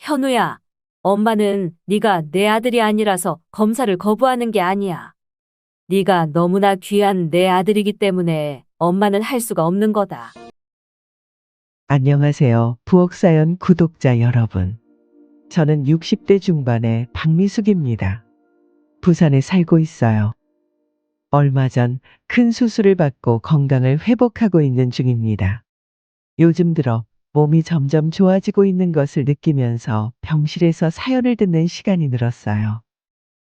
현우야, 엄마는 네가 내 아들이 아니라서 검사를 거부하는 게 아니야. 네가 너무나 귀한 내 아들이기 때문에 엄마는 할 수가 없는 거다. 안녕하세요. 부엌사연 구독자 여러분. 저는 60대 중반의 박미숙입니다. 부산에 살고 있어요. 얼마 전 큰 수술을 받고 건강을 회복하고 있는 중입니다. 요즘 들어 몸이 점점 좋아지고 있는 것을 느끼면서 병실에서 사연을 듣는 시간이 늘었어요.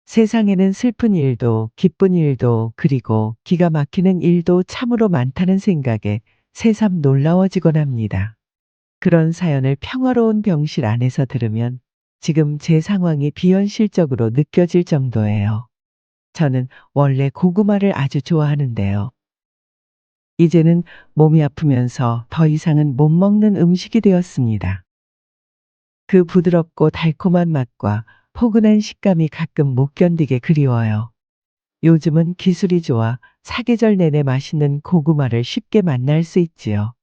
세상에는 슬픈 일도 기쁜 일도 그리고 기가 막히는 일도 참으로 많다는 생각에 새삼 놀라워지곤 합니다. 그런 사연을 평화로운 병실 안에서 들으면 지금 제 상황이 비현실적으로 느껴질 정도예요. 저는 원래 고구마를 아주 좋아하는데요. 이제는 몸이 아프면서 더 이상은 못 먹는 음식이 되었습니다. 그 부드럽고 달콤한 맛과 포근한 식감이 가끔 못 견디게 그리워요. 요즘은 기술이 좋아 사계절 내내 맛있는 고구마를 쉽게 만날 수 있지요.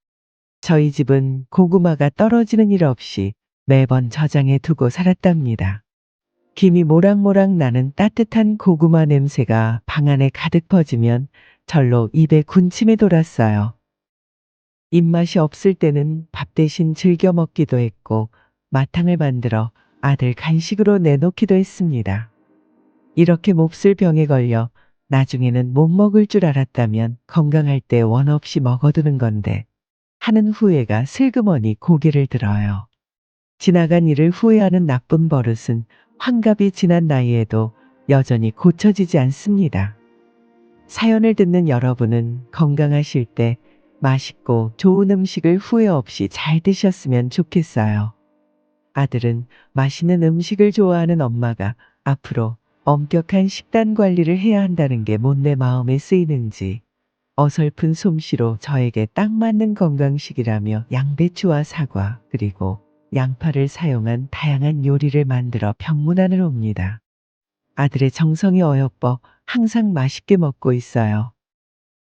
저희 집은 고구마가 떨어지는 일 없이 매번 저장해 두고 살았답니다. 김이 모락모락 나는 따뜻한 고구마 냄새가 방 안에 가득 퍼지면 절로 입에 군침이 돌았어요. 입맛이 없을 때는 밥 대신 즐겨 먹기도 했고 마탕을 만들어 아들 간식으로 내놓기도 했습니다. 이렇게 몹쓸 병에 걸려 나중에는 못 먹을 줄 알았다면 건강할 때 원 없이 먹어두는 건데 하는 후회가 슬그머니 고개를 들어요. 지나간 일을 후회하는 나쁜 버릇은 환갑이 지난 나이에도 여전히 고쳐지지 않습니다. 사연을 듣는 여러분은 건강하실 때 맛있고 좋은 음식을 후회 없이 잘 드셨으면 좋겠어요. 아들은 맛있는 음식을 좋아하는 엄마가 앞으로 엄격한 식단 관리를 해야 한다는 게 못내 마음에 쓰이는지 어설픈 솜씨로 저에게 딱 맞는 건강식이라며 양배추와 사과 그리고 양파를 사용한 다양한 요리를 만들어 병문안을 옵니다. 아들의 정성이 어여뻐 항상 맛있게 먹고 있어요.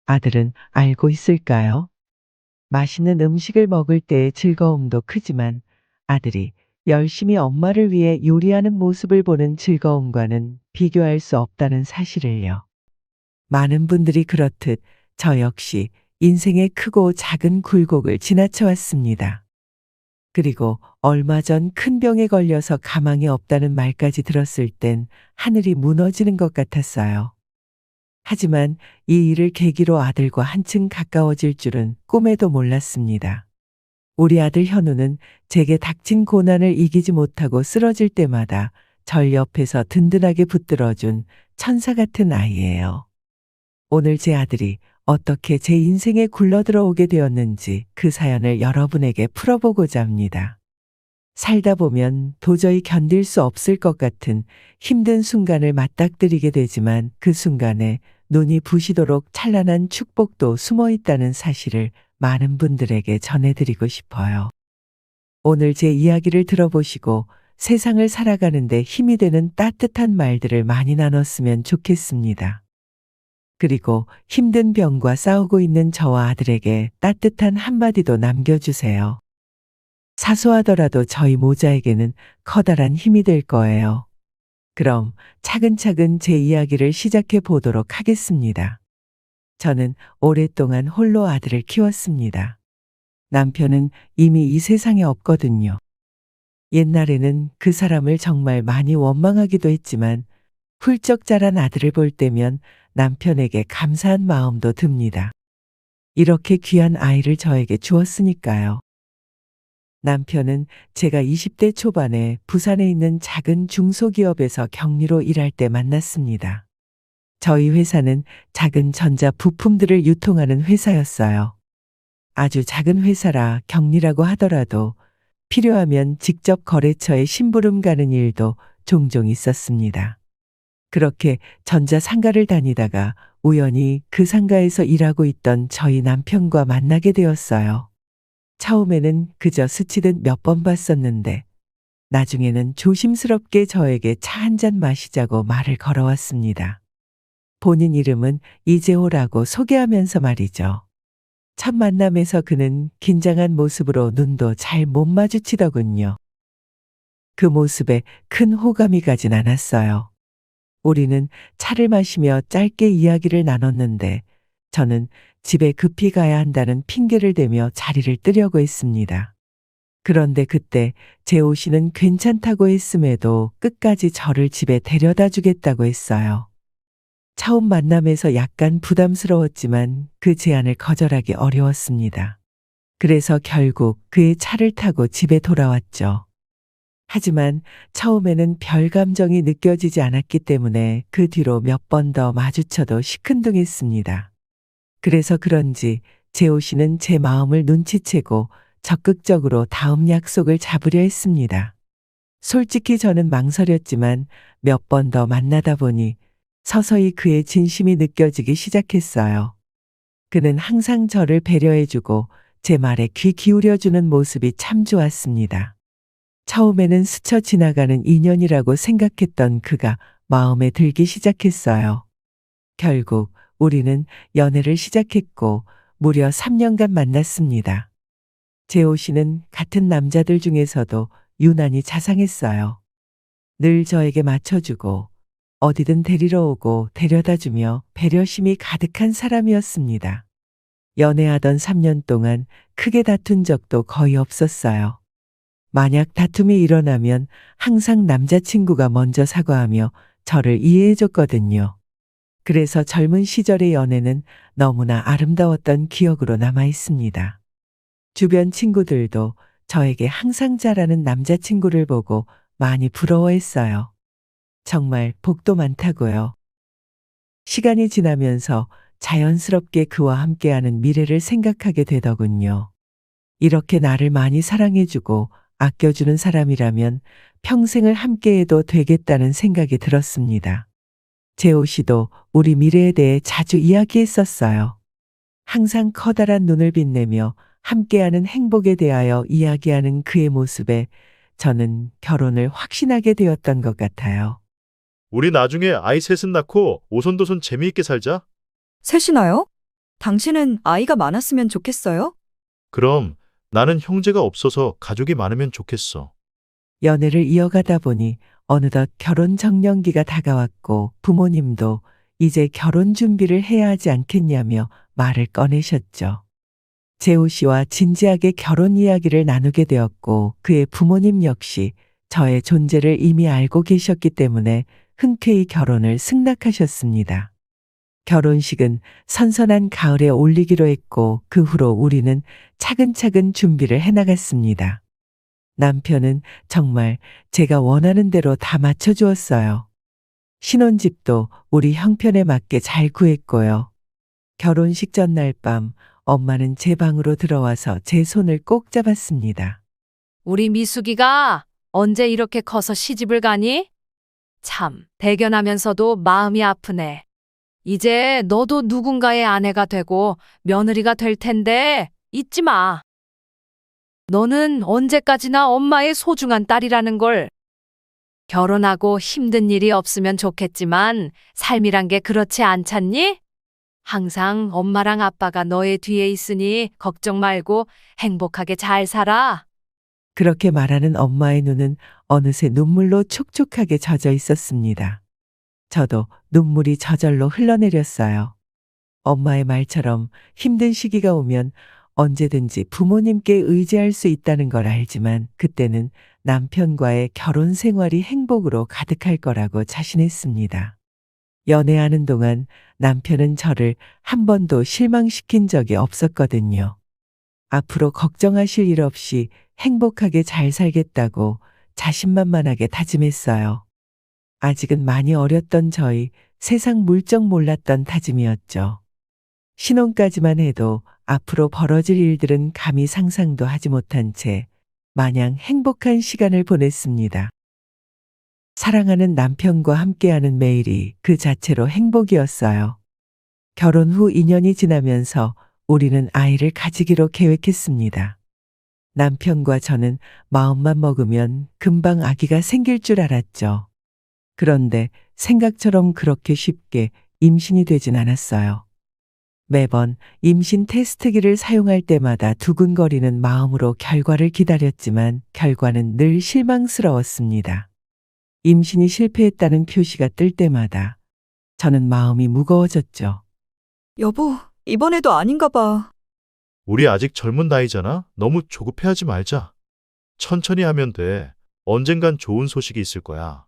아들은 알고 있을까요? 맛있는 음식을 먹을 때의 즐거움도 크지만 아들이 열심히 엄마를 위해 요리하는 모습을 보는 즐거움과는 비교할 수 없다는 사실을요. 많은 분들이 그렇듯 저 역시 인생의 크고 작은 굴곡을 지나쳐 왔습니다. 그리고 얼마 전 큰 병에 걸려서 가망이 없다는 말까지 들었을 땐 하늘이 무너지는 것 같았어요. 하지만 이 일을 계기로 아들과 한층 가까워질 줄은 꿈에도 몰랐습니다. 우리 아들 현우는 제게 닥친 고난을 이기지 못하고 쓰러질 때마다 절 옆에서 든든하게 붙들어준 천사 같은 아이예요. 오늘 제 아들이 어떻게 제 인생에 굴러들어오게 되었는지 그 사연을 여러분에게 풀어보고자 합니다. 살다 보면 도저히 견딜 수 없을 것 같은 힘든 순간을 맞닥뜨리게 되지만 그 순간에 눈이 부시도록 찬란한 축복도 숨어 있다는 사실을 많은 분들에게 전해드리고 싶어요. 오늘 제 이야기를 들어보시고 세상을 살아가는데 힘이 되는 따뜻한 말들을 많이 나눴으면 좋겠습니다. 그리고 힘든 병과 싸우고 있는 저와 아들에게 따뜻한 한마디도 남겨주세요. 사소하더라도 저희 모자에게는 커다란 힘이 될 거예요. 그럼 차근차근 제 이야기를 시작해 보도록 하겠습니다. 저는 오랫동안 홀로 아들을 키웠습니다. 남편은 이미 이 세상에 없거든요. 옛날에는 그 사람을 정말 많이 원망하기도 했지만 훌쩍 자란 아들을 볼 때면 남편에게 감사한 마음도 듭니다. 이렇게 귀한 아이를 저에게 주었으니까요. 남편은 제가 20대 초반에 부산에 있는 작은 중소기업에서 격리로 일할 때 만났습니다. 저희 회사는 작은 전자 부품들을 유통하는 회사였어요. 아주 작은 회사라 격리라고 하더라도 필요하면 직접 거래처에 심부름 가는 일도 종종 있었습니다. 그렇게 전자 상가를 다니다가 우연히 그 상가에서 일하고 있던 저희 남편과 만나게 되었어요. 처음에는 그저 스치듯 몇 번 봤었는데 나중에는 조심스럽게 저에게 차 한 잔 마시자고 말을 걸어왔습니다. 본인 이름은 이재호라고 소개하면서 말이죠. 첫 만남에서 그는 긴장한 모습으로 눈도 잘 못 마주치더군요. 그 모습에 큰 호감이 가진 않았어요. 우리는 차를 마시며 짧게 이야기를 나눴는데 저는 집에 급히 가야 한다는 핑계를 대며 자리를 뜨려고 했습니다. 그런데 그때 재호 씨는 괜찮다고 했음에도 끝까지 저를 집에 데려다 주겠다고 했어요. 처음 만남에서 약간 부담스러웠지만 그 제안을 거절하기 어려웠습니다. 그래서 결국 그의 차를 타고 집에 돌아왔죠. 하지만 처음에는 별 감정이 느껴지지 않았기 때문에 그 뒤로 몇 번 더 마주쳐도 시큰둥했습니다. 그래서 그런지 재호 씨는 제 마음을 눈치채고 적극적으로 다음 약속을 잡으려 했습니다. 솔직히 저는 망설였지만 몇 번 더 만나다 보니 서서히 그의 진심이 느껴지기 시작했어요. 그는 항상 저를 배려해주고 제 말에 귀 기울여주는 모습이 참 좋았습니다. 처음에는 스쳐 지나가는 인연이라고 생각했던 그가 마음에 들기 시작했어요. 결국 우리는 연애를 시작했고 무려 3년간 만났습니다. 재호 씨는 같은 남자들 중에서도 유난히 자상했어요. 늘 저에게 맞춰주고 어디든 데리러 오고 데려다주며 배려심이 가득한 사람이었습니다. 연애하던 3년 동안 크게 다툰 적도 거의 없었어요. 만약 다툼이 일어나면 항상 남자친구가 먼저 사과하며 저를 이해해줬거든요. 그래서 젊은 시절의 연애는 너무나 아름다웠던 기억으로 남아 있습니다. 주변 친구들도 저에게 항상 잘하는 남자친구를 보고 많이 부러워했어요. 정말 복도 많다고요. 시간이 지나면서 자연스럽게 그와 함께하는 미래를 생각하게 되더군요. 이렇게 나를 많이 사랑해주고 아껴주는 사람이라면 평생을 함께해도 되겠다는 생각이 들었습니다. 재호 씨도 우리 미래에 대해 자주 이야기했었어요. 항상 커다란 눈을 빛내며 함께하는 행복에 대하여 이야기하는 그의 모습에 저는 결혼을 확신하게 되었던 것 같아요. 우리 나중에 아이 셋은 낳고 오손도손 재미있게 살자. 셋이나요? 당신은 아이가 많았으면 좋겠어요? 그럼 나는 형제가 없어서 가족이 많으면 좋겠어. 연애를 이어가다 보니 어느덧 결혼 정년기가 다가왔고 부모님도 이제 결혼 준비를 해야 하지 않겠냐며 말을 꺼내셨죠. 재호 씨와 진지하게 결혼 이야기를 나누게 되었고 그의 부모님 역시 저의 존재를 이미 알고 계셨기 때문에 흔쾌히 결혼을 승낙하셨습니다. 결혼식은 선선한 가을에 올리기로 했고 그 후로 우리는 차근차근 준비를 해나갔습니다. 남편은 정말 제가 원하는 대로 다 맞춰주었어요. 신혼집도 우리 형편에 맞게 잘 구했고요. 결혼식 전날 밤 엄마는 제 방으로 들어와서 제 손을 꼭 잡았습니다. 우리 미숙이가 언제 이렇게 커서 시집을 가니? 참, 대견하면서도 마음이 아프네. 이제 너도 누군가의 아내가 되고 며느리가 될 텐데 잊지 마. 너는 언제까지나 엄마의 소중한 딸이라는 걸. 결혼하고 힘든 일이 없으면 좋겠지만 삶이란 게 그렇지 않잖니? 항상 엄마랑 아빠가 너의 뒤에 있으니 걱정 말고 행복하게 잘 살아. 그렇게 말하는 엄마의 눈은 어느새 눈물로 촉촉하게 젖어 있었습니다. 저도 눈물이 저절로 흘러내렸어요. 엄마의 말처럼 힘든 시기가 오면 언제든지 부모님께 의지할 수 있다는 걸 알지만 그때는 남편과의 결혼 생활이 행복으로 가득할 거라고 자신했습니다. 연애하는 동안 남편은 저를 한 번도 실망시킨 적이 없었거든요. 앞으로 걱정하실 일 없이 행복하게 잘 살겠다고 자신만만하게 다짐했어요. 아직은 많이 어렸던 저희, 세상 물정 몰랐던 다짐이었죠. 신혼까지만 해도 앞으로 벌어질 일들은 감히 상상도 하지 못한 채 마냥 행복한 시간을 보냈습니다. 사랑하는 남편과 함께하는 매일이 그 자체로 행복이었어요. 결혼 후 2년이 지나면서 우리는 아이를 가지기로 계획했습니다. 남편과 저는 마음만 먹으면 금방 아기가 생길 줄 알았죠. 그런데 생각처럼 그렇게 쉽게 임신이 되진 않았어요. 매번 임신 테스트기를 사용할 때마다 두근거리는 마음으로 결과를 기다렸지만 결과는 늘 실망스러웠습니다. 임신이 실패했다는 표시가 뜰 때마다 저는 마음이 무거워졌죠. 여보, 이번에도 아닌가 봐. 우리 아직 젊은 나이잖아? 너무 조급해하지 말자. 천천히 하면 돼. 언젠간 좋은 소식이 있을 거야.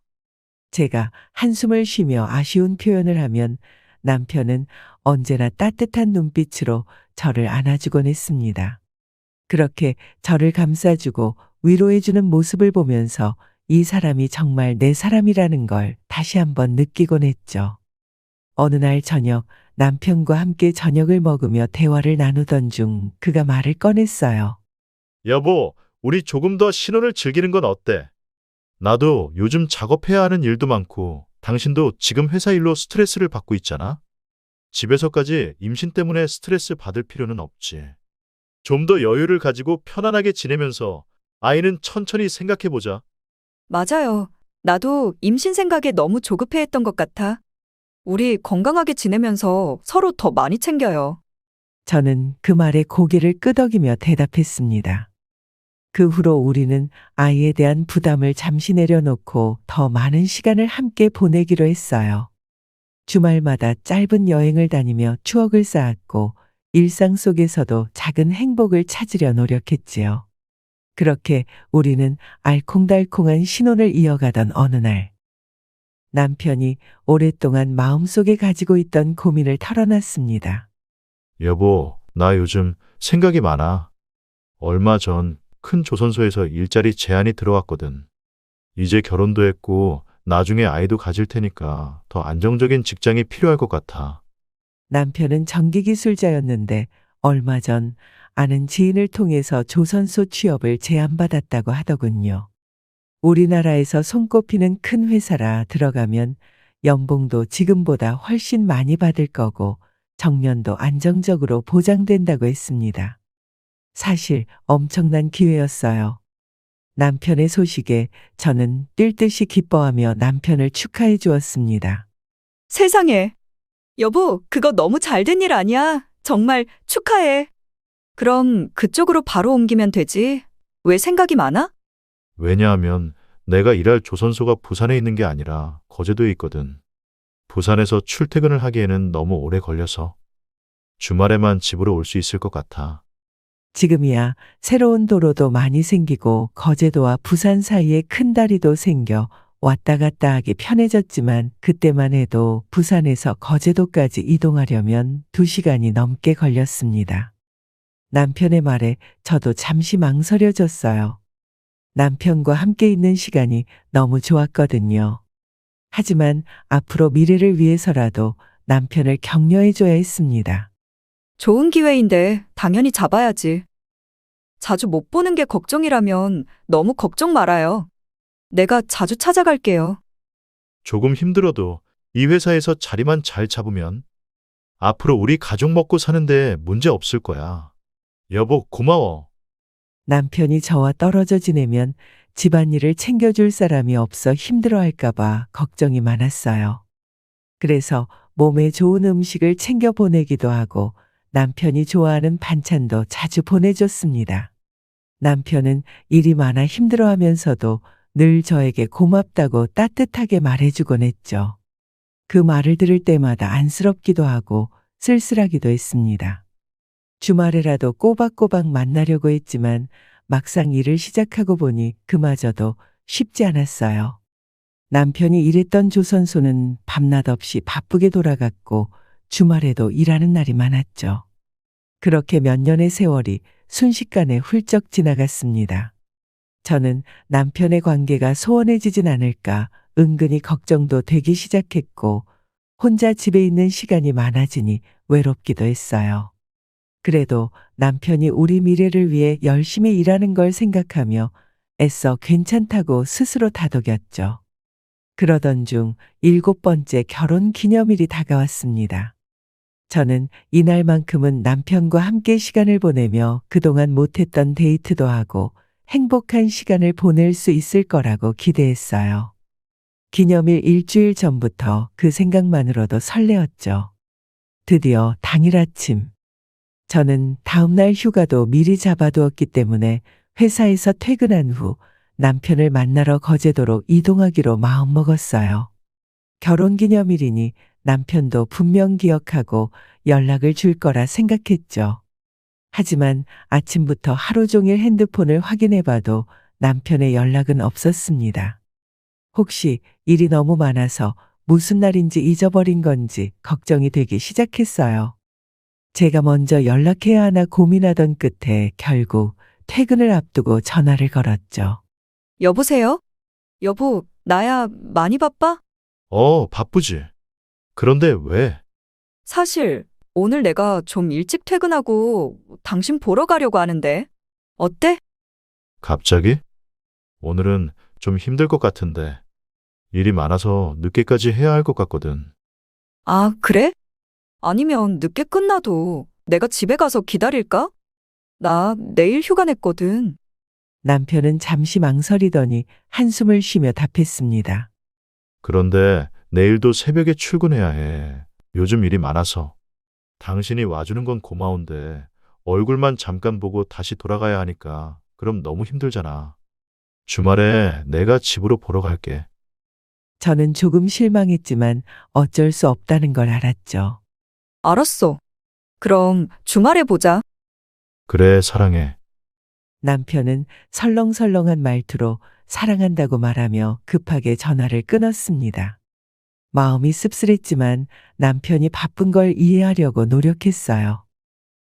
제가 한숨을 쉬며 아쉬운 표현을 하면 남편은 언제나 따뜻한 눈빛으로 저를 안아주곤 했습니다. 그렇게 저를 감싸주고 위로해주는 모습을 보면서 이 사람이 정말 내 사람이라는 걸 다시 한번 느끼곤 했죠. 어느 날 저녁 남편과 함께 저녁을 먹으며 대화를 나누던 중 그가 말을 꺼냈어요. 여보, 우리 조금 더 신혼을 즐기는 건 어때? 나도 요즘 작업해야 하는 일도 많고, 당신도 지금 회사 일로 스트레스를 받고 있잖아? 집에서까지 임신 때문에 스트레스 받을 필요는 없지. 좀 더 여유를 가지고 편안하게 지내면서 아이는 천천히 생각해보자. 맞아요. 나도 임신 생각에 너무 조급해했던 것 같아. 우리 건강하게 지내면서 서로 더 많이 챙겨요. 저는 그 말에 고개를 끄덕이며 대답했습니다. 그 후로 우리는 아이에 대한 부담을 잠시 내려놓고 더 많은 시간을 함께 보내기로 했어요. 주말마다 짧은 여행을 다니며 추억을 쌓았고 일상 속에서도 작은 행복을 찾으려 노력했지요. 그렇게 우리는 알콩달콩한 신혼을 이어가던 어느 날, 남편이 오랫동안 마음속에 가지고 있던 고민을 털어놨습니다. 여보, 나 요즘 생각이 많아. 얼마 전 큰 조선소에서 일자리 제안이 들어왔거든. 이제 결혼도 했고 나중에 아이도 가질 테니까 더 안정적인 직장이 필요할 것 같아. 남편은 전기기술자였는데 얼마 전 아는 지인을 통해서 조선소 취업을 제안받았다고 하더군요. 우리나라에서 손꼽히는 큰 회사라 들어가면 연봉도 지금보다 훨씬 많이 받을 거고 정년도 안정적으로 보장된다고 했습니다. 사실 엄청난 기회였어요. 남편의 소식에 저는 뛸 듯이 기뻐하며 남편을 축하해 주었습니다. 세상에. 여보, 그거 너무 잘된 일 아니야? 정말 축하해. 그럼 그쪽으로 바로 옮기면 되지. 왜 생각이 많아? 왜냐하면 내가 일할 조선소가 부산에 있는 게 아니라 거제도에 있거든. 부산에서 출퇴근을 하기에는 너무 오래 걸려서 주말에만 집으로 올 수 있을 것 같아. 지금이야 새로운 도로도 많이 생기고 거제도와 부산 사이에 큰 다리도 생겨 왔다 갔다 하기 편해졌지만 그때만 해도 부산에서 거제도까지 이동하려면 2시간이 넘게 걸렸습니다. 남편의 말에 저도 잠시 망설여졌어요. 남편과 함께 있는 시간이 너무 좋았거든요. 하지만 앞으로 미래를 위해서라도 남편을 격려해줘야 했습니다. 좋은 기회인데 당연히 잡아야지. 자주 못 보는 게 걱정이라면 너무 걱정 말아요. 내가 자주 찾아갈게요. 조금 힘들어도 이 회사에서 자리만 잘 잡으면 앞으로 우리 가족 먹고 사는데 문제 없을 거야. 여보, 고마워. 남편이 저와 떨어져 지내면 집안일을 챙겨줄 사람이 없어 힘들어할까봐 걱정이 많았어요. 그래서 몸에 좋은 음식을 챙겨 보내기도 하고 남편이 좋아하는 반찬도 자주 보내줬습니다. 남편은 일이 많아 힘들어하면서도 늘 저에게 고맙다고 따뜻하게 말해주곤 했죠. 그 말을 들을 때마다 안쓰럽기도 하고 쓸쓸하기도 했습니다. 주말에라도 꼬박꼬박 만나려고 했지만 막상 일을 시작하고 보니 그마저도 쉽지 않았어요. 남편이 일했던 조선소는 밤낮 없이 바쁘게 돌아갔고 주말에도 일하는 날이 많았죠. 그렇게 몇 년의 세월이 순식간에 훌쩍 지나갔습니다. 저는 남편의 관계가 소원해지진 않을까 은근히 걱정도 되기 시작했고 혼자 집에 있는 시간이 많아지니 외롭기도 했어요. 그래도 남편이 우리 미래를 위해 열심히 일하는 걸 생각하며 애써 괜찮다고 스스로 다독였죠. 그러던 중 7번째 결혼 기념일이 다가왔습니다. 저는 이날만큼은 남편과 함께 시간을 보내며 그동안 못했던 데이트도 하고 행복한 시간을 보낼 수 있을 거라고 기대했어요. 기념일 일주일 전부터 그 생각만으로도 설레었죠. 드디어 당일 아침. 저는 다음날 휴가도 미리 잡아두었기 때문에 회사에서 퇴근한 후 남편을 만나러 거제도로 이동하기로 마음먹었어요. 결혼기념일이니 남편도 분명 기억하고 연락을 줄 거라 생각했죠. 하지만 아침부터 하루 종일 핸드폰을 확인해봐도 남편의 연락은 없었습니다. 혹시 일이 너무 많아서 무슨 날인지 잊어버린 건지 걱정이 되기 시작했어요. 제가 먼저 연락해야 하나 고민하던 끝에 결국 퇴근을 앞두고 전화를 걸었죠. 여보세요? 여보, 나야 많이 바빠? 바쁘지. 그런데 왜? 사실 오늘 내가 좀 일찍 퇴근하고 당신 보러 가려고 하는데. 어때? 갑자기? 오늘은 좀 힘들 것 같은데. 일이 많아서 늦게까지 해야 할 것 같거든. 아, 그래? 아니면 늦게 끝나도 내가 집에 가서 기다릴까? 나 내일 휴가 냈거든. 남편은 잠시 망설이더니 한숨을 쉬며 답했습니다. 그런데 내일도 새벽에 출근해야 해. 요즘 일이 많아서. 당신이 와주는 건 고마운데 얼굴만 잠깐 보고 다시 돌아가야 하니까 그럼 너무 힘들잖아. 주말에 내가 집으로 보러 갈게. 저는 조금 실망했지만 어쩔 수 없다는 걸 알았죠. 알았어. 그럼 주말에 보자. 그래, 사랑해. 남편은 설렁설렁한 말투로 사랑한다고 말하며 급하게 전화를 끊었습니다. 마음이 씁쓸했지만 남편이 바쁜 걸 이해하려고 노력했어요.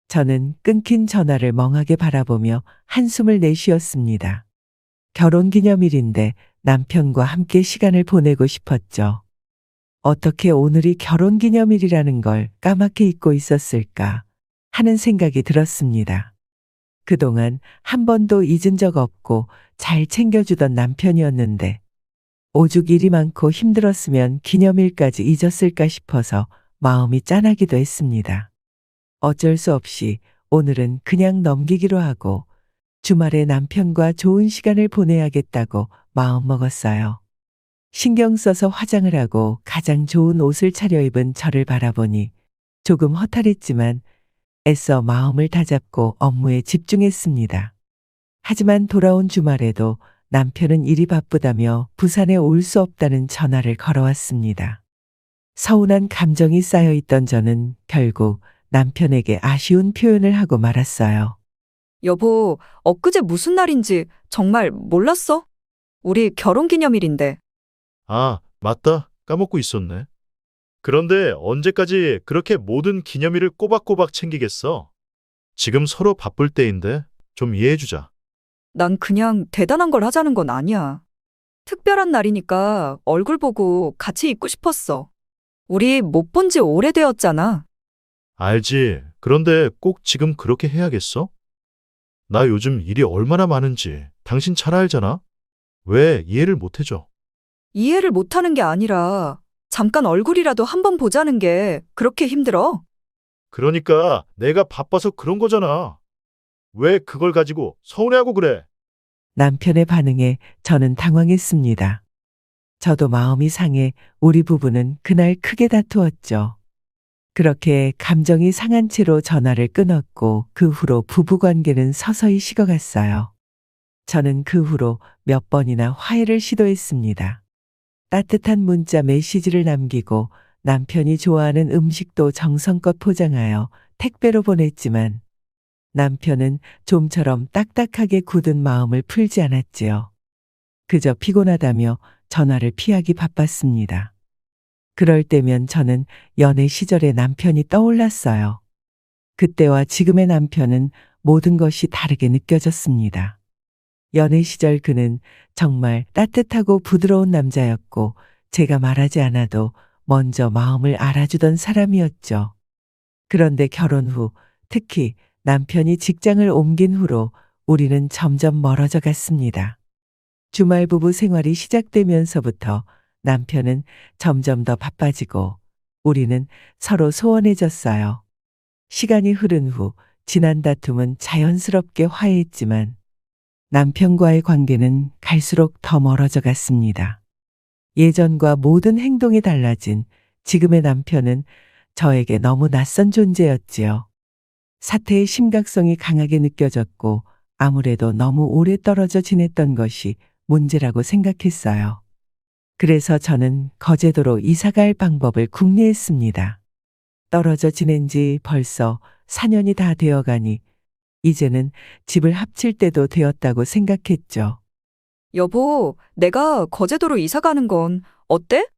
저는 끊긴 전화를 멍하게 바라보며 한숨을 내쉬었습니다. 결혼기념일인데 남편과 함께 시간을 보내고 싶었죠. 어떻게 오늘이 결혼기념일이라는 걸 까맣게 잊고 있었을까 하는 생각이 들었습니다. 그동안 한 번도 잊은 적 없고 잘 챙겨주던 남편이었는데 오죽 일이 많고 힘들었으면 기념일까지 잊었을까 싶어서 마음이 짠하기도 했습니다. 어쩔 수 없이 오늘은 그냥 넘기기로 하고 주말에 남편과 좋은 시간을 보내야겠다고 마음먹었어요. 신경 써서 화장을 하고 가장 좋은 옷을 차려입은 저를 바라보니 조금 허탈했지만 애써 마음을 다잡고 업무에 집중했습니다. 하지만 돌아온 주말에도 남편은 일이 바쁘다며 부산에 올 수 없다는 전화를 걸어왔습니다. 서운한 감정이 쌓여있던 저는 결국 남편에게 아쉬운 표현을 하고 말았어요. 여보, 엊그제 무슨 날인지 정말 몰랐어? 우리 결혼기념일인데. 아, 맞다. 까먹고 있었네. 그런데 언제까지 그렇게 모든 기념일을 꼬박꼬박 챙기겠어? 지금 서로 바쁠 때인데 좀 이해해주자. 난 그냥 대단한 걸 하자는 건 아니야. 특별한 날이니까 얼굴 보고 같이 있고 싶었어. 우리 못 본지 오래되었잖아. 알지. 그런데 꼭 지금 그렇게 해야겠어? 나 요즘 일이 얼마나 많은지 당신 잘 알잖아? 왜 이해를 못 해줘? 이해를 못하는 게 아니라 잠깐 얼굴이라도 한번 보자는 게 그렇게 힘들어? 그러니까 내가 바빠서 그런 거잖아. 왜 그걸 가지고 서운해하고 그래? 남편의 반응에 저는 당황했습니다. 저도 마음이 상해 우리 부부는 그날 크게 다투었죠. 그렇게 감정이 상한 채로 전화를 끊었고 그 후로 부부관계는 서서히 식어갔어요. 저는 그 후로 몇 번이나 화해를 시도했습니다. 따뜻한 문자 메시지를 남기고 남편이 좋아하는 음식도 정성껏 포장하여 택배로 보냈지만 남편은 좀처럼 딱딱하게 굳은 마음을 풀지 않았지요. 그저 피곤하다며 전화를 피하기 바빴습니다. 그럴 때면 저는 연애 시절의 남편이 떠올랐어요. 그때와 지금의 남편은 모든 것이 다르게 느껴졌습니다. 연애 시절 그는 정말 따뜻하고 부드러운 남자였고 제가 말하지 않아도 먼저 마음을 알아주던 사람이었죠. 그런데 결혼 후, 특히 남편이 직장을 옮긴 후로 우리는 점점 멀어져 갔습니다. 주말 부부 생활이 시작되면서부터 남편은 점점 더 바빠지고 우리는 서로 소원해졌어요. 시간이 흐른 후 지난 다툼은 자연스럽게 화해했지만 남편과의 관계는 갈수록 더 멀어져 갔습니다. 예전과 모든 행동이 달라진 지금의 남편은 저에게 너무 낯선 존재였지요. 사태의 심각성이 강하게 느껴졌고 아무래도 너무 오래 떨어져 지냈던 것이 문제라고 생각했어요. 그래서 저는 거제도로 이사갈 방법을 궁리했습니다. 떨어져 지낸 지 벌써 4년이 다 되어가니 이제는 집을 합칠 때도 되었다고 생각했죠. 여보, 내가 거제도로 이사 가는 건 어때?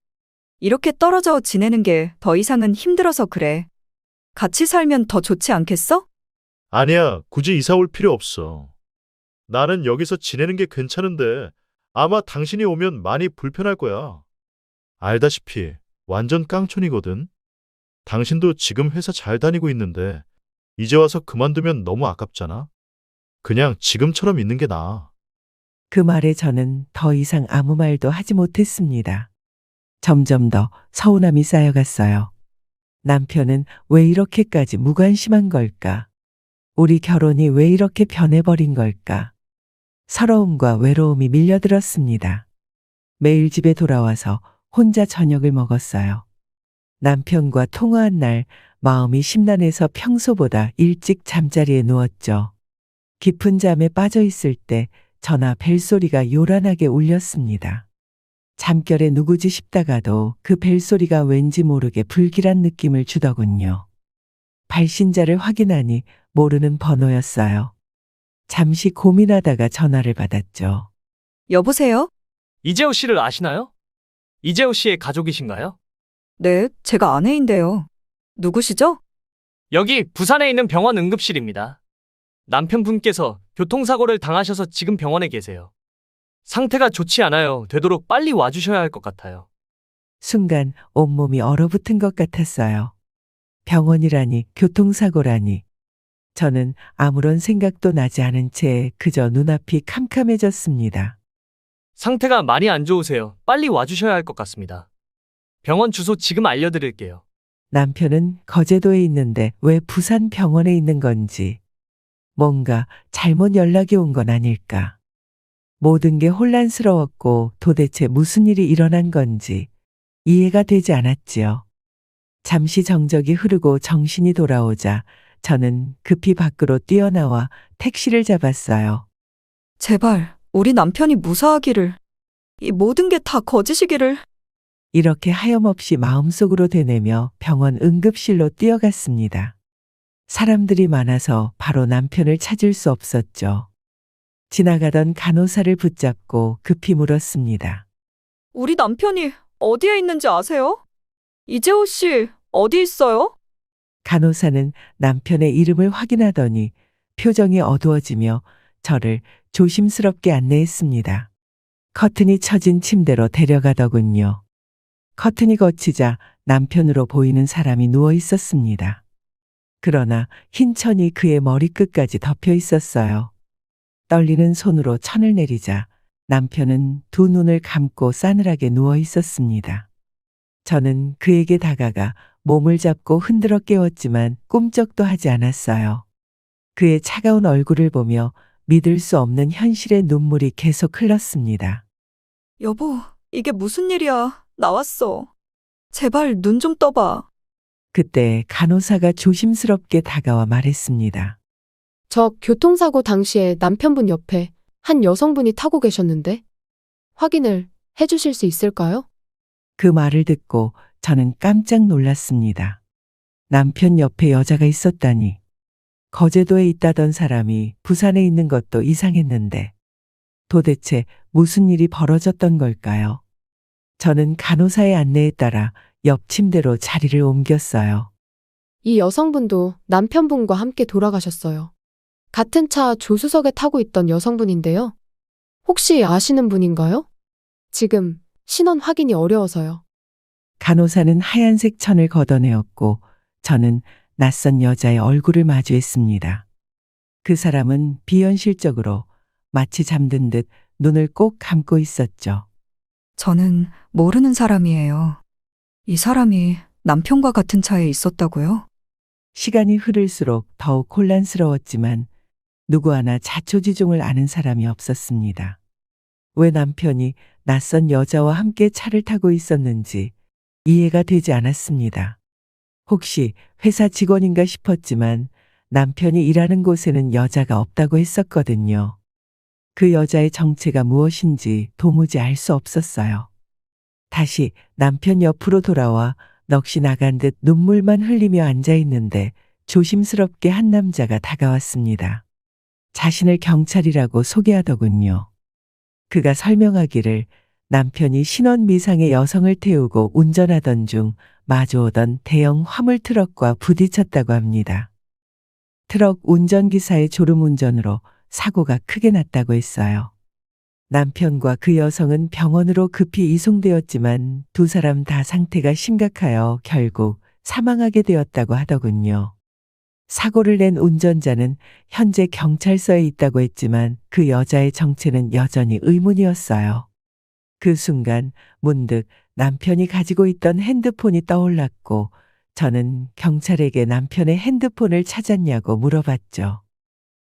이렇게 떨어져 지내는 게 더 이상은 힘들어서 그래. 같이 살면 더 좋지 않겠어? 아니야, 굳이 이사 올 필요 없어. 나는 여기서 지내는 게 괜찮은데 아마 당신이 오면 많이 불편할 거야. 알다시피 완전 깡촌이거든. 당신도 지금 회사 잘 다니고 있는데 이제 와서 그만두면 너무 아깝잖아. 그냥 지금처럼 있는 게 나아. 그 말에 저는 더 이상 아무 말도 하지 못했습니다. 점점 더 서운함이 쌓여갔어요. 남편은 왜 이렇게까지 무관심한 걸까? 우리 결혼이 왜 이렇게 변해버린 걸까? 서러움과 외로움이 밀려들었습니다. 매일 집에 돌아와서 혼자 저녁을 먹었어요. 남편과 통화한 날 마음이 심란해서 평소보다 일찍 잠자리에 누웠죠. 깊은 잠에 빠져 있을 때 전화 벨소리가 요란하게 울렸습니다. 잠결에 누구지 싶다가도 그 벨소리가 왠지 모르게 불길한 느낌을 주더군요. 발신자를 확인하니 모르는 번호였어요. 잠시 고민하다가 전화를 받았죠. 여보세요? 이재호 씨를 아시나요? 이재호 씨의 가족이신가요? 네, 제가 아내인데요. 누구시죠? 여기 부산에 있는 병원 응급실입니다. 남편분께서 교통사고를 당하셔서 지금 병원에 계세요. 상태가 좋지 않아요. 되도록 빨리 와주셔야 할 것 같아요. 순간 온몸이 얼어붙은 것 같았어요. 병원이라니, 교통사고라니. 저는 아무런 생각도 나지 않은 채 그저 눈앞이 캄캄해졌습니다. 상태가 많이 안 좋으세요. 빨리 와주셔야 할 것 같습니다. 병원 주소 지금 알려드릴게요. 남편은 거제도에 있는데 왜 부산 병원에 있는 건지, 뭔가 잘못 연락이 온 건 아닐까. 모든 게 혼란스러웠고 도대체 무슨 일이 일어난 건지 이해가 되지 않았지요. 잠시 정적이 흐르고 정신이 돌아오자 저는 급히 밖으로 뛰어나와 택시를 잡았어요. 제발, 우리 남편이 무사하기를. 이 모든 게 다 거짓이기를. 이렇게 하염없이 마음속으로 되뇌며 병원 응급실로 뛰어갔습니다. 사람들이 많아서 바로 남편을 찾을 수 없었죠. 지나가던 간호사를 붙잡고 급히 물었습니다. 우리 남편이 어디에 있는지 아세요? 이재호 씨, 어디 있어요? 간호사는 남편의 이름을 확인하더니 표정이 어두워지며 저를 조심스럽게 안내했습니다. 커튼이 쳐진 침대로 데려가더군요. 커튼이 걷히자 남편으로 보이는 사람이 누워 있었습니다. 그러나 흰 천이 그의 머리끝까지 덮여 있었어요. 떨리는 손으로 천을 내리자 남편은 두 눈을 감고 싸늘하게 누워 있었습니다. 저는 그에게 다가가 몸을 잡고 흔들어 깨웠지만 꿈쩍도 하지 않았어요. 그의 차가운 얼굴을 보며 믿을 수 없는 현실의 눈물이 계속 흘렀습니다. 여보, 이게 무슨 일이야? 나왔어. 제발 눈 좀 떠봐. 그때 간호사가 조심스럽게 다가와 말했습니다. 저 교통사고 당시에 남편분 옆에 한 여성분이 타고 계셨는데 확인을 해주실 수 있을까요? 그 말을 듣고 저는 깜짝 놀랐습니다. 남편 옆에 여자가 있었다니. 거제도에 있다던 사람이 부산에 있는 것도 이상했는데 도대체 무슨 일이 벌어졌던 걸까요? 저는 간호사의 안내에 따라 옆 침대로 자리를 옮겼어요. 이 여성분도 남편분과 함께 돌아가셨어요. 같은 차 조수석에 타고 있던 여성분인데요. 혹시 아시는 분인가요? 지금 신원 확인이 어려워서요. 간호사는 하얀색 천을 걷어내었고 저는 낯선 여자의 얼굴을 마주했습니다. 그 사람은 비현실적으로 마치 잠든 듯 눈을 꼭 감고 있었죠. 저는 모르는 사람이에요. 이 사람이 남편과 같은 차에 있었다고요? 시간이 흐를수록 더욱 혼란스러웠지만 누구 하나 자초지종을 아는 사람이 없었습니다. 왜 남편이 낯선 여자와 함께 차를 타고 있었는지 이해가 되지 않았습니다. 혹시 회사 직원인가 싶었지만 남편이 일하는 곳에는 여자가 없다고 했었거든요. 그 여자의 정체가 무엇인지 도무지 알 수 없었어요. 다시 남편 옆으로 돌아와 넋이 나간 듯 눈물만 흘리며 앉아 있는데 조심스럽게 한 남자가 다가왔습니다. 자신을 경찰이라고 소개하더군요. 그가 설명하기를 남편이 신원 미상의 여성을 태우고 운전하던 중 마주오던 대형 화물 트럭과 부딪혔다고 합니다. 트럭 운전기사의 졸음운전으로 사고가 크게 났다고 했어요. 남편과 그 여성은 병원으로 급히 이송되었지만 두 사람 다 상태가 심각하여 결국 사망하게 되었다고 하더군요. 사고를 낸 운전자는 현재 경찰서에 있다고 했지만 그 여자의 정체는 여전히 의문이었어요. 그 순간 문득 남편이 가지고 있던 핸드폰이 떠올랐고 저는 경찰에게 남편의 핸드폰을 찾았냐고 물어봤죠.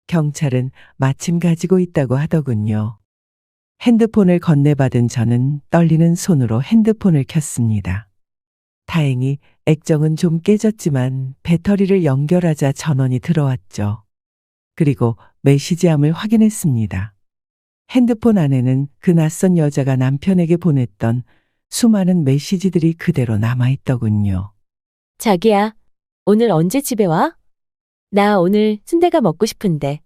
경찰은 마침 가지고 있다고 하더군요. 핸드폰을 건네받은 저는 떨리는 손으로 핸드폰을 켰습니다. 다행히 액정은 좀 깨졌지만 배터리를 연결하자 전원이 들어왔죠. 그리고 메시지함을 확인했습니다. 핸드폰 안에는 그 낯선 여자가 남편에게 보냈던 수많은 메시지들이 그대로 남아있더군요. 자기야, 오늘 언제 집에 와? 나 오늘 순대가 먹고 싶은데.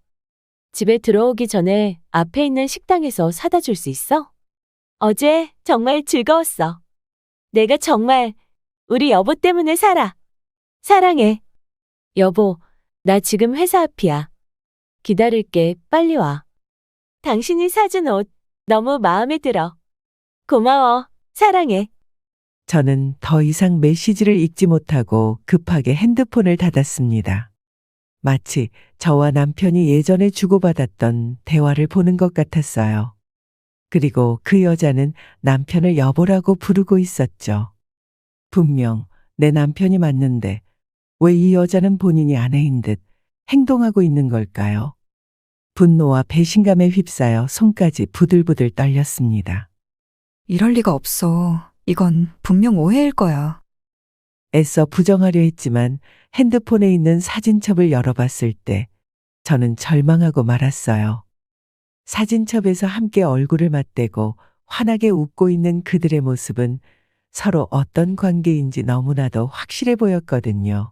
집에 들어오기 전에 앞에 있는 식당에서 사다 줄 수 있어? 어제 정말 즐거웠어. 내가 정말 우리 여보 때문에 살아. 사랑해. 여보, 나 지금 회사 앞이야. 기다릴게. 빨리 와. 당신이 사준 옷 너무 마음에 들어. 고마워. 사랑해. 저는 더 이상 메시지를 읽지 못하고 급하게 핸드폰을 닫았습니다. 마치 저와 남편이 예전에 주고받았던 대화를 보는 것 같았어요. 그리고 그 여자는 남편을 여보라고 부르고 있었죠. 분명 내 남편이 맞는데 왜 이 여자는 본인이 아내인 듯 행동하고 있는 걸까요? 분노와 배신감에 휩싸여 손까지 부들부들 떨렸습니다. 이럴 리가 없어. 이건 분명 오해일 거야. 애써 부정하려 했지만 핸드폰에 있는 사진첩을 열어봤을 때 저는 절망하고 말았어요. 사진첩에서 함께 얼굴을 맞대고 환하게 웃고 있는 그들의 모습은 서로 어떤 관계인지 너무나도 확실해 보였거든요.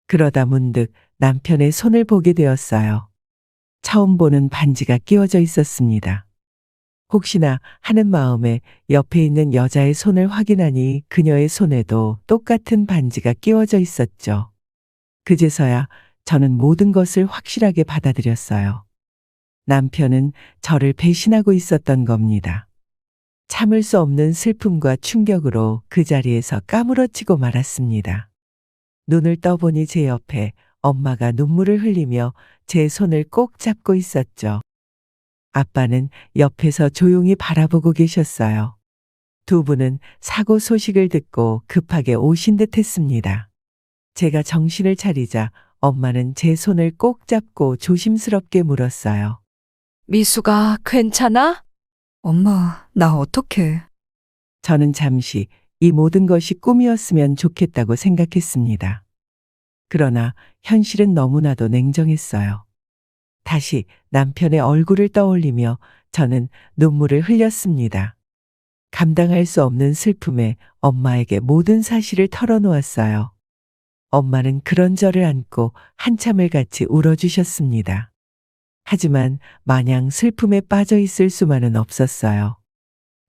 그러다 문득 남편의 손을 보게 되었어요. 처음 보는 반지가 끼워져 있었습니다. 혹시나 하는 마음에 옆에 있는 여자의 손을 확인하니 그녀의 손에도 똑같은 반지가 끼워져 있었죠. 그제서야 저는 모든 것을 확실하게 받아들였어요. 남편은 저를 배신하고 있었던 겁니다. 참을 수 없는 슬픔과 충격으로 그 자리에서 까무러치고 말았습니다. 눈을 떠보니 제 옆에 엄마가 눈물을 흘리며 제 손을 꼭 잡고 있었죠. 아빠는 옆에서 조용히 바라보고 계셨어요. 두 분은 사고 소식을 듣고 급하게 오신 듯 했습니다. 제가 정신을 차리자 엄마는 제 손을 꼭 잡고 조심스럽게 물었어요. 미수가 괜찮아? 엄마, 나 어떡해. 저는 잠시 이 모든 것이 꿈이었으면 좋겠다고 생각했습니다. 그러나 현실은 너무나도 냉정했어요. 다시 남편의 얼굴을 떠올리며 저는 눈물을 흘렸습니다. 감당할 수 없는 슬픔에 엄마에게 모든 사실을 털어놓았어요. 엄마는 그런 저를 안고 한참을 같이 울어주셨습니다. 하지만 마냥 슬픔에 빠져 있을 수만은 없었어요.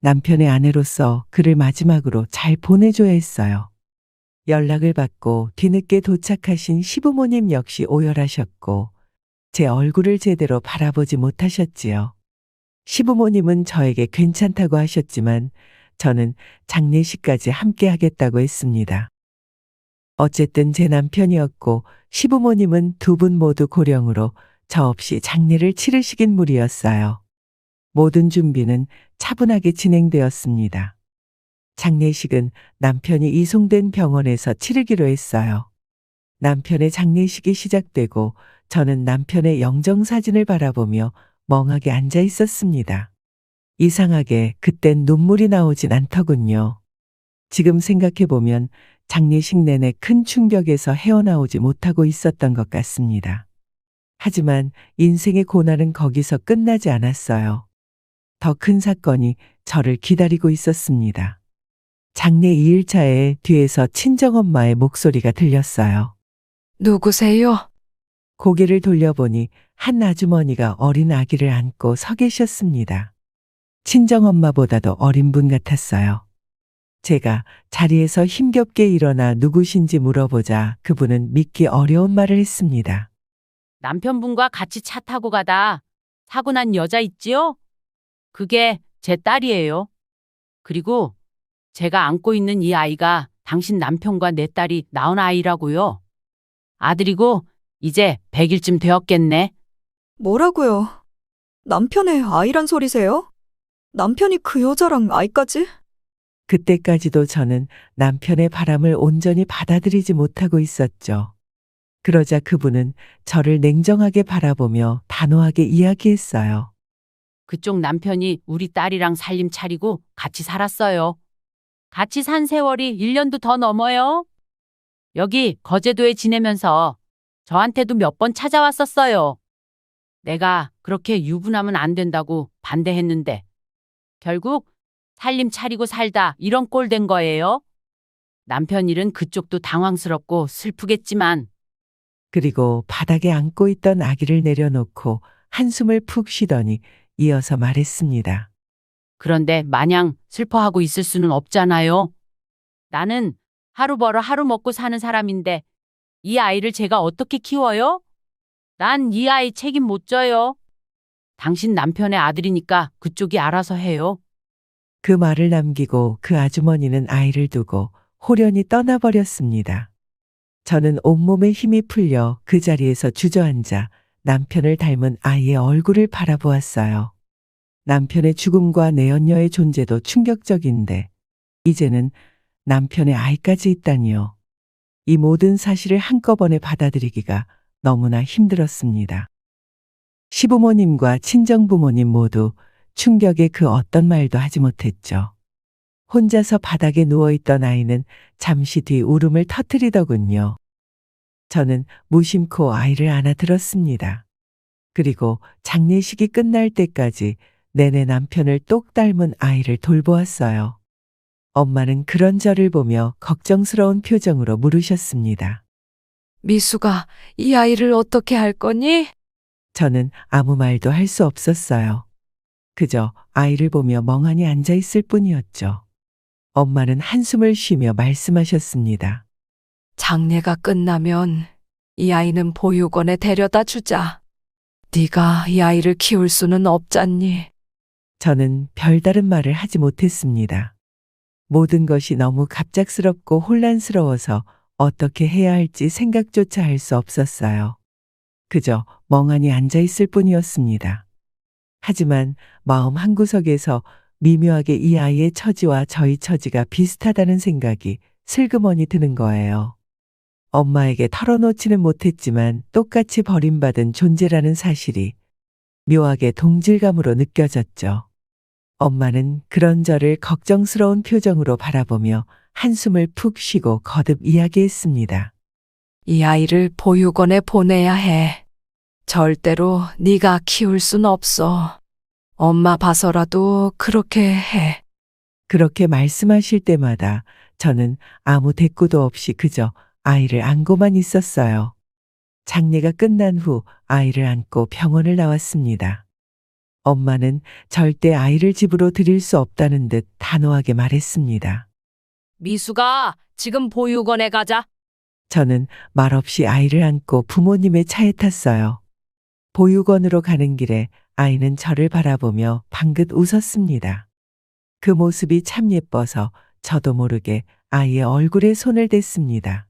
남편의 아내로서 그를 마지막으로 잘 보내줘야 했어요. 연락을 받고 뒤늦게 도착하신 시부모님 역시 오열하셨고 제 얼굴을 제대로 바라보지 못하셨지요. 시부모님은 저에게 괜찮다고 하셨지만 저는 장례식까지 함께 하겠다고 했습니다. 어쨌든 제 남편이었고 시부모님은 두 분 모두 고령으로 저 없이 장례를 치르시긴 무리였어요. 모든 준비는 차분하게 진행되었습니다. 장례식은 남편이 이송된 병원에서 치르기로 했어요. 남편의 장례식이 시작되고 저는 남편의 영정사진을 바라보며 멍하게 앉아 있었습니다. 이상하게 그땐 눈물이 나오진 않더군요. 지금 생각해보면 장례식 내내 큰 충격에서 헤어나오지 못하고 있었던 것 같습니다. 하지만 인생의 고난은 거기서 끝나지 않았어요. 더 큰 사건이 저를 기다리고 있었습니다. 장례 2일차에 뒤에서 친정엄마의 목소리가 들렸어요. 누구세요? 고개를 돌려보니 한 아주머니가 어린 아기를 안고 서 계셨습니다. 친정엄마보다도 어린 분 같았어요. 제가 자리에서 힘겹게 일어나 누구신지 물어보자 그분은 믿기 어려운 말을 했습니다. 남편분과 같이 차 타고 가다 사고 난 여자 있지요? 그게 제 딸이에요. 그리고 제가 안고 있는 이 아이가 당신 남편과 내 딸이 낳은 아이라고요. 아들이고 이제 100일쯤 되었겠네. 뭐라고요? 남편의 아이란 소리세요? 남편이 그 여자랑 아이까지? 그때까지도 저는 남편의 바람을 온전히 받아들이지 못하고 있었죠. 그러자 그분은 저를 냉정하게 바라보며 단호하게 이야기했어요. 그쪽 남편이 우리 딸이랑 살림 차리고 같이 살았어요. 같이 산 세월이 1년도 더 넘어요. 여기 거제도에 지내면서 저한테도 몇 번 찾아왔었어요. 내가 그렇게 유부남은 안 된다고 반대했는데 결국 살림 차리고 살다 이런 꼴 된 거예요. 남편 일은 그쪽도 당황스럽고 슬프겠지만 그리고 바닥에 안고 있던 아기를 내려놓고 한숨을 푹 쉬더니 이어서 말했습니다. 그런데 마냥 슬퍼하고 있을 수는 없잖아요. 나는 하루 벌어 하루 먹고 사는 사람인데 이 아이를 제가 어떻게 키워요? 난 이 아이 책임 못 져요. 당신 남편의 아들이니까 그쪽이 알아서 해요. 그 말을 남기고 그 아주머니는 아이를 두고 호련히 떠나버렸습니다. 저는 온몸에 힘이 풀려 그 자리에서 주저앉아 남편을 닮은 아이의 얼굴을 바라보았어요. 남편의 죽음과 내연녀의 존재도 충격적인데 이제는 남편의 아이까지 있다니요. 이 모든 사실을 한꺼번에 받아들이기가 너무나 힘들었습니다. 시부모님과 친정부모님 모두 충격에 그 어떤 말도 하지 못했죠. 혼자서 바닥에 누워있던 아이는 잠시 뒤 울음을 터뜨리더군요. 저는 무심코 아이를 안아들었습니다. 그리고 장례식이 끝날 때까지 내내 남편을 똑 닮은 아이를 돌보았어요. 엄마는 그런 저를 보며 걱정스러운 표정으로 물으셨습니다. 미수가 이 아이를 어떻게 할 거니? 저는 아무 말도 할 수 없었어요. 그저 아이를 보며 멍하니 앉아 있을 뿐이었죠. 엄마는 한숨을 쉬며 말씀하셨습니다. 장례가 끝나면 이 아이는 보육원에 데려다 주자. 네가 이 아이를 키울 수는 없잖니. 저는 별다른 말을 하지 못했습니다. 모든 것이 너무 갑작스럽고 혼란스러워서 어떻게 해야 할지 생각조차 할 수 없었어요. 그저 멍하니 앉아 있을 뿐이었습니다. 하지만 마음 한구석에서 미묘하게 이 아이의 처지와 저희 처지가 비슷하다는 생각이 슬그머니 드는 거예요. 엄마에게 털어놓지는 못했지만 똑같이 버림받은 존재라는 사실이 묘하게 동질감으로 느껴졌죠. 엄마는 그런 저를 걱정스러운 표정으로 바라보며 한숨을 푹 쉬고 거듭 이야기했습니다. 이 아이를 보육원에 보내야 해. 절대로 네가 키울 순 없어. 엄마 봐서라도 그렇게 해. 그렇게 말씀하실 때마다 저는 아무 대꾸도 없이 그저 아이를 안고만 있었어요. 장례가 끝난 후 아이를 안고 병원을 나왔습니다. 엄마는 절대 아이를 집으로 들일 수 없다는 듯 단호하게 말했습니다. 미수가 지금 보육원에 가자. 저는 말없이 아이를 안고 부모님의 차에 탔어요. 보육원으로 가는 길에 아이는 저를 바라보며 방긋 웃었습니다. 그 모습이 참 예뻐서 저도 모르게 아이의 얼굴에 손을 댔습니다.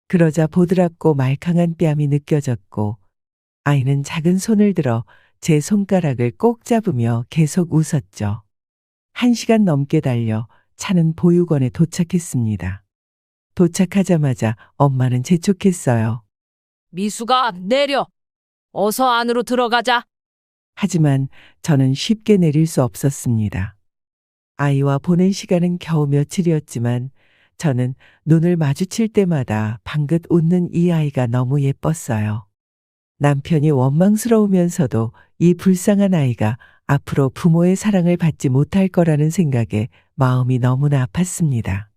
그러자 보드랍고 말캉한 뺨이 느껴졌고 아이는 작은 손을 들어 제 손가락을 꼭 잡으며 계속 웃었죠. 1시간 넘게 달려 차는 보육원에 도착했습니다. 도착하자마자 엄마는 재촉했어요. 미수가 내려. 어서 안으로 들어가자. 하지만 저는 쉽게 내릴 수 없었습니다. 아이와 보낸 시간은 겨우 며칠이었지만 저는 눈을 마주칠 때마다 방긋 웃는 이 아이가 너무 예뻤어요. 남편이 원망스러우면서도 이 불쌍한 아이가 앞으로 부모의 사랑을 받지 못할 거라는 생각에 마음이 너무나 아팠습니다.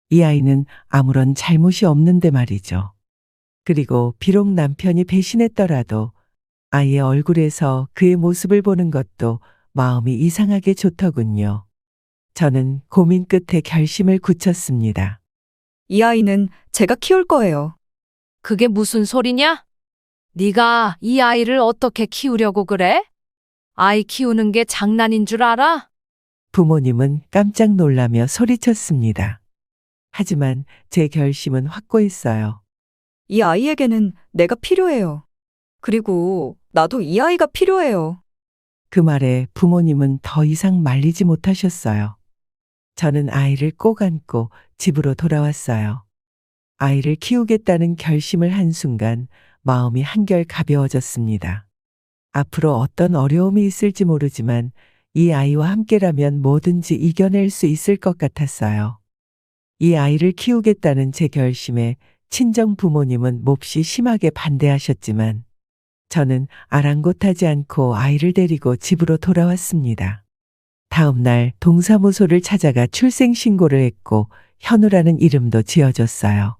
이 아이는 아무런 잘못이 없는데 말이죠. 그리고 비록 남편이 배신했더라도 아이의 얼굴에서 그의 모습을 보는 것도 마음이 이상하게 좋더군요. 저는 고민 끝에 결심을 굳혔습니다. 이 아이는 제가 키울 거예요. 그게 무슨 소리냐? 네가 이 아이를 어떻게 키우려고 그래? 아이 키우는 게 장난인 줄 알아? 부모님은 깜짝 놀라며 소리쳤습니다. 하지만 제 결심은 확고했어요. 이 아이에게는 내가 필요해요. 그리고 나도 이 아이가 필요해요. 그 말에 부모님은 더 이상 말리지 못하셨어요. 저는 아이를 꼭 안고 집으로 돌아왔어요. 아이를 키우겠다는 결심을 한 순간 마음이 한결 가벼워졌습니다. 앞으로 어떤 어려움이 있을지 모르지만 이 아이와 함께라면 뭐든지 이겨낼 수 있을 것 같았어요. 이 아이를 키우겠다는 제 결심에 친정 부모님은 몹시 심하게 반대하셨지만 저는 아랑곳하지 않고 아이를 데리고 집으로 돌아왔습니다. 다음 날 동사무소를 찾아가 출생신고를 했고 현우라는 이름도 지어줬어요.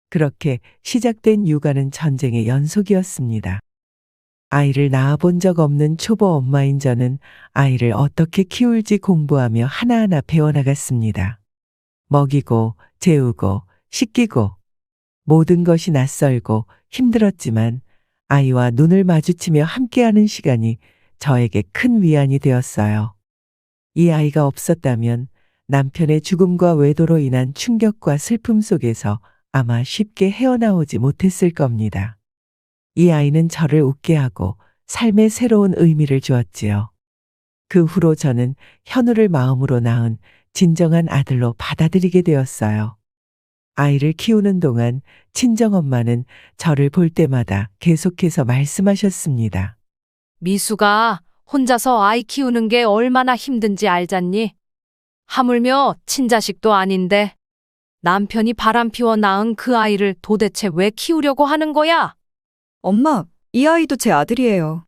그렇게 시작된 육아는 전쟁의 연속이었습니다. 아이를 낳아본 적 없는 초보 엄마인 저는 아이를 어떻게 키울지 공부하며 하나하나 배워나갔습니다. 먹이고, 재우고, 씻기고, 모든 것이 낯설고 힘들었지만 아이와 눈을 마주치며 함께하는 시간이 저에게 큰 위안이 되었어요. 이 아이가 없었다면 남편의 죽음과 외도로 인한 충격과 슬픔 속에서 아마 쉽게 헤어나오지 못했을 겁니다. 이 아이는 저를 웃게 하고 삶에 새로운 의미를 주었지요. 그 후로 저는 현우를 마음으로 낳은 진정한 아들로 받아들이게 되었어요. 아이를 키우는 동안 친정엄마는 저를 볼 때마다 계속해서 말씀하셨습니다. 미수가 혼자서 아이 키우는 게 얼마나 힘든지 알잖니? 하물며 친자식도 아닌데 남편이 바람 피워 낳은 그 아이를 도대체 왜 키우려고 하는 거야? 엄마, 이 아이도 제 아들이에요.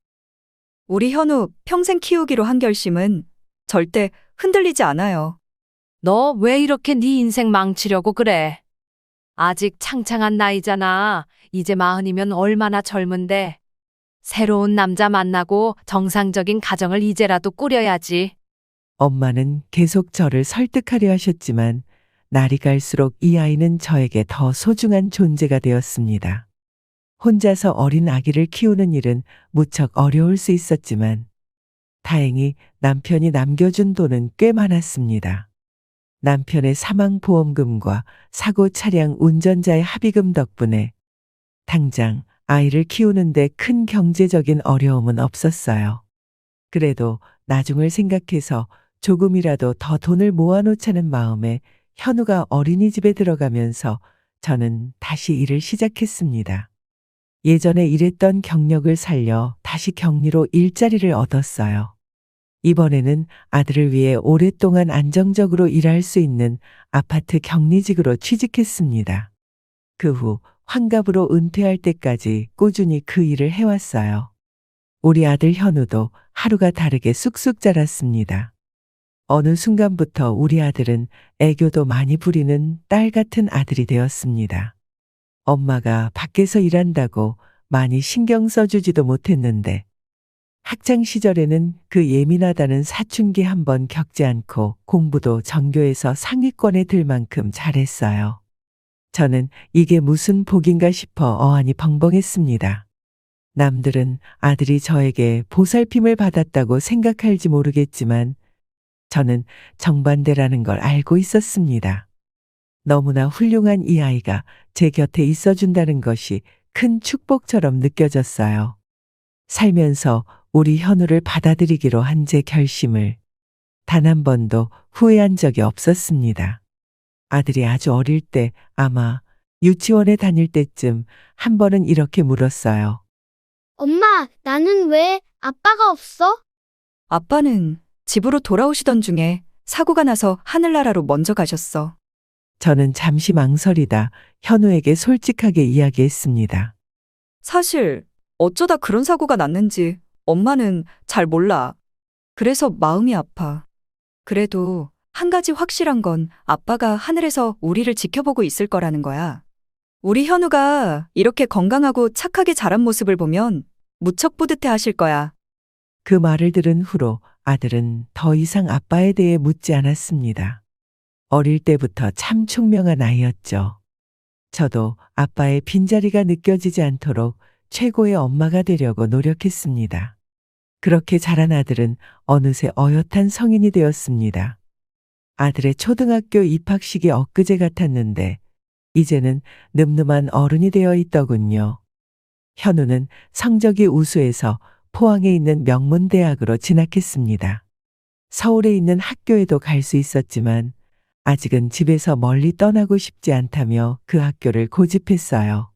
우리 현우 평생 키우기로 한 결심은 절대 흔들리지 않아요. 너 왜 이렇게 네 인생 망치려고 그래? 아직 창창한 나이잖아. 이제 40이면 얼마나 젊은데. 새로운 남자 만나고 정상적인 가정을 이제라도 꾸려야지. 엄마는 계속 저를 설득하려 하셨지만 날이 갈수록 이 아이는 저에게 더 소중한 존재가 되었습니다. 혼자서 어린 아기를 키우는 일은 무척 어려울 수 있었지만 다행히 남편이 남겨준 돈은 꽤 많았습니다. 남편의 사망보험금과 사고 차량 운전자의 합의금 덕분에 당장 아이를 키우는데 큰 경제적인 어려움은 없었어요. 그래도 나중을 생각해서 조금이라도 더 돈을 모아놓자는 마음에 현우가 어린이집에 들어가면서 저는 다시 일을 시작했습니다. 예전에 일했던 경력을 살려 다시 격리로 일자리를 얻었어요. 이번에는 아들을 위해 오랫동안 안정적으로 일할 수 있는 아파트 격리직으로 취직했습니다. 그 후 환갑으로 은퇴할 때까지 꾸준히 그 일을 해왔어요. 우리 아들 현우도 하루가 다르게 쑥쑥 자랐습니다. 어느 순간부터 우리 아들은 애교도 많이 부리는 딸 같은 아들이 되었습니다. 엄마가 밖에서 일한다고 많이 신경 써주지도 못했는데 학창 시절에는 그 예민하다는 사춘기 한번 겪지 않고 공부도 전교에서 상위권에 들 만큼 잘했어요. 저는 이게 무슨 복인가 싶어 어안이 벙벙했습니다. 남들은 아들이 저에게 보살핌을 받았다고 생각할지 모르겠지만 저는 정반대라는 걸 알고 있었습니다. 너무나 훌륭한 이 아이가 제 곁에 있어준다는 것이 큰 축복처럼 느껴졌어요. 살면서 우리 현우를 받아들이기로 한 제 결심을 단 한 번도 후회한 적이 없었습니다. 아들이 아주 어릴 때 아마 유치원에 다닐 때쯤 한 번은 이렇게 물었어요. 엄마, 나는 왜 아빠가 없어? 아빠는 집으로 돌아오시던 중에 사고가 나서 하늘나라로 먼저 가셨어. 저는 잠시 망설이다 현우에게 솔직하게 이야기했습니다. 사실 어쩌다 그런 사고가 났는지 엄마는 잘 몰라. 그래서 마음이 아파. 그래도 한 가지 확실한 건 아빠가 하늘에서 우리를 지켜보고 있을 거라는 거야. 우리 현우가 이렇게 건강하고 착하게 자란 모습을 보면 무척 뿌듯해 하실 거야. 그 말을 들은 후로 아들은 더 이상 아빠에 대해 묻지 않았습니다. 어릴 때부터 참 총명한 아이였죠. 저도 아빠의 빈자리가 느껴지지 않도록 최고의 엄마가 되려고 노력했습니다. 그렇게 자란 아들은 어느새 어엿한 성인이 되었습니다. 아들의 초등학교 입학식이 엊그제 같았는데 이제는 늠름한 어른이 되어 있더군요. 현우는 성적이 우수해서 포항에 있는 명문대학으로 진학했습니다. 서울에 있는 학교에도 갈 수 있었지만 아직은 집에서 멀리 떠나고 싶지 않다며 그 학교를 고집했어요.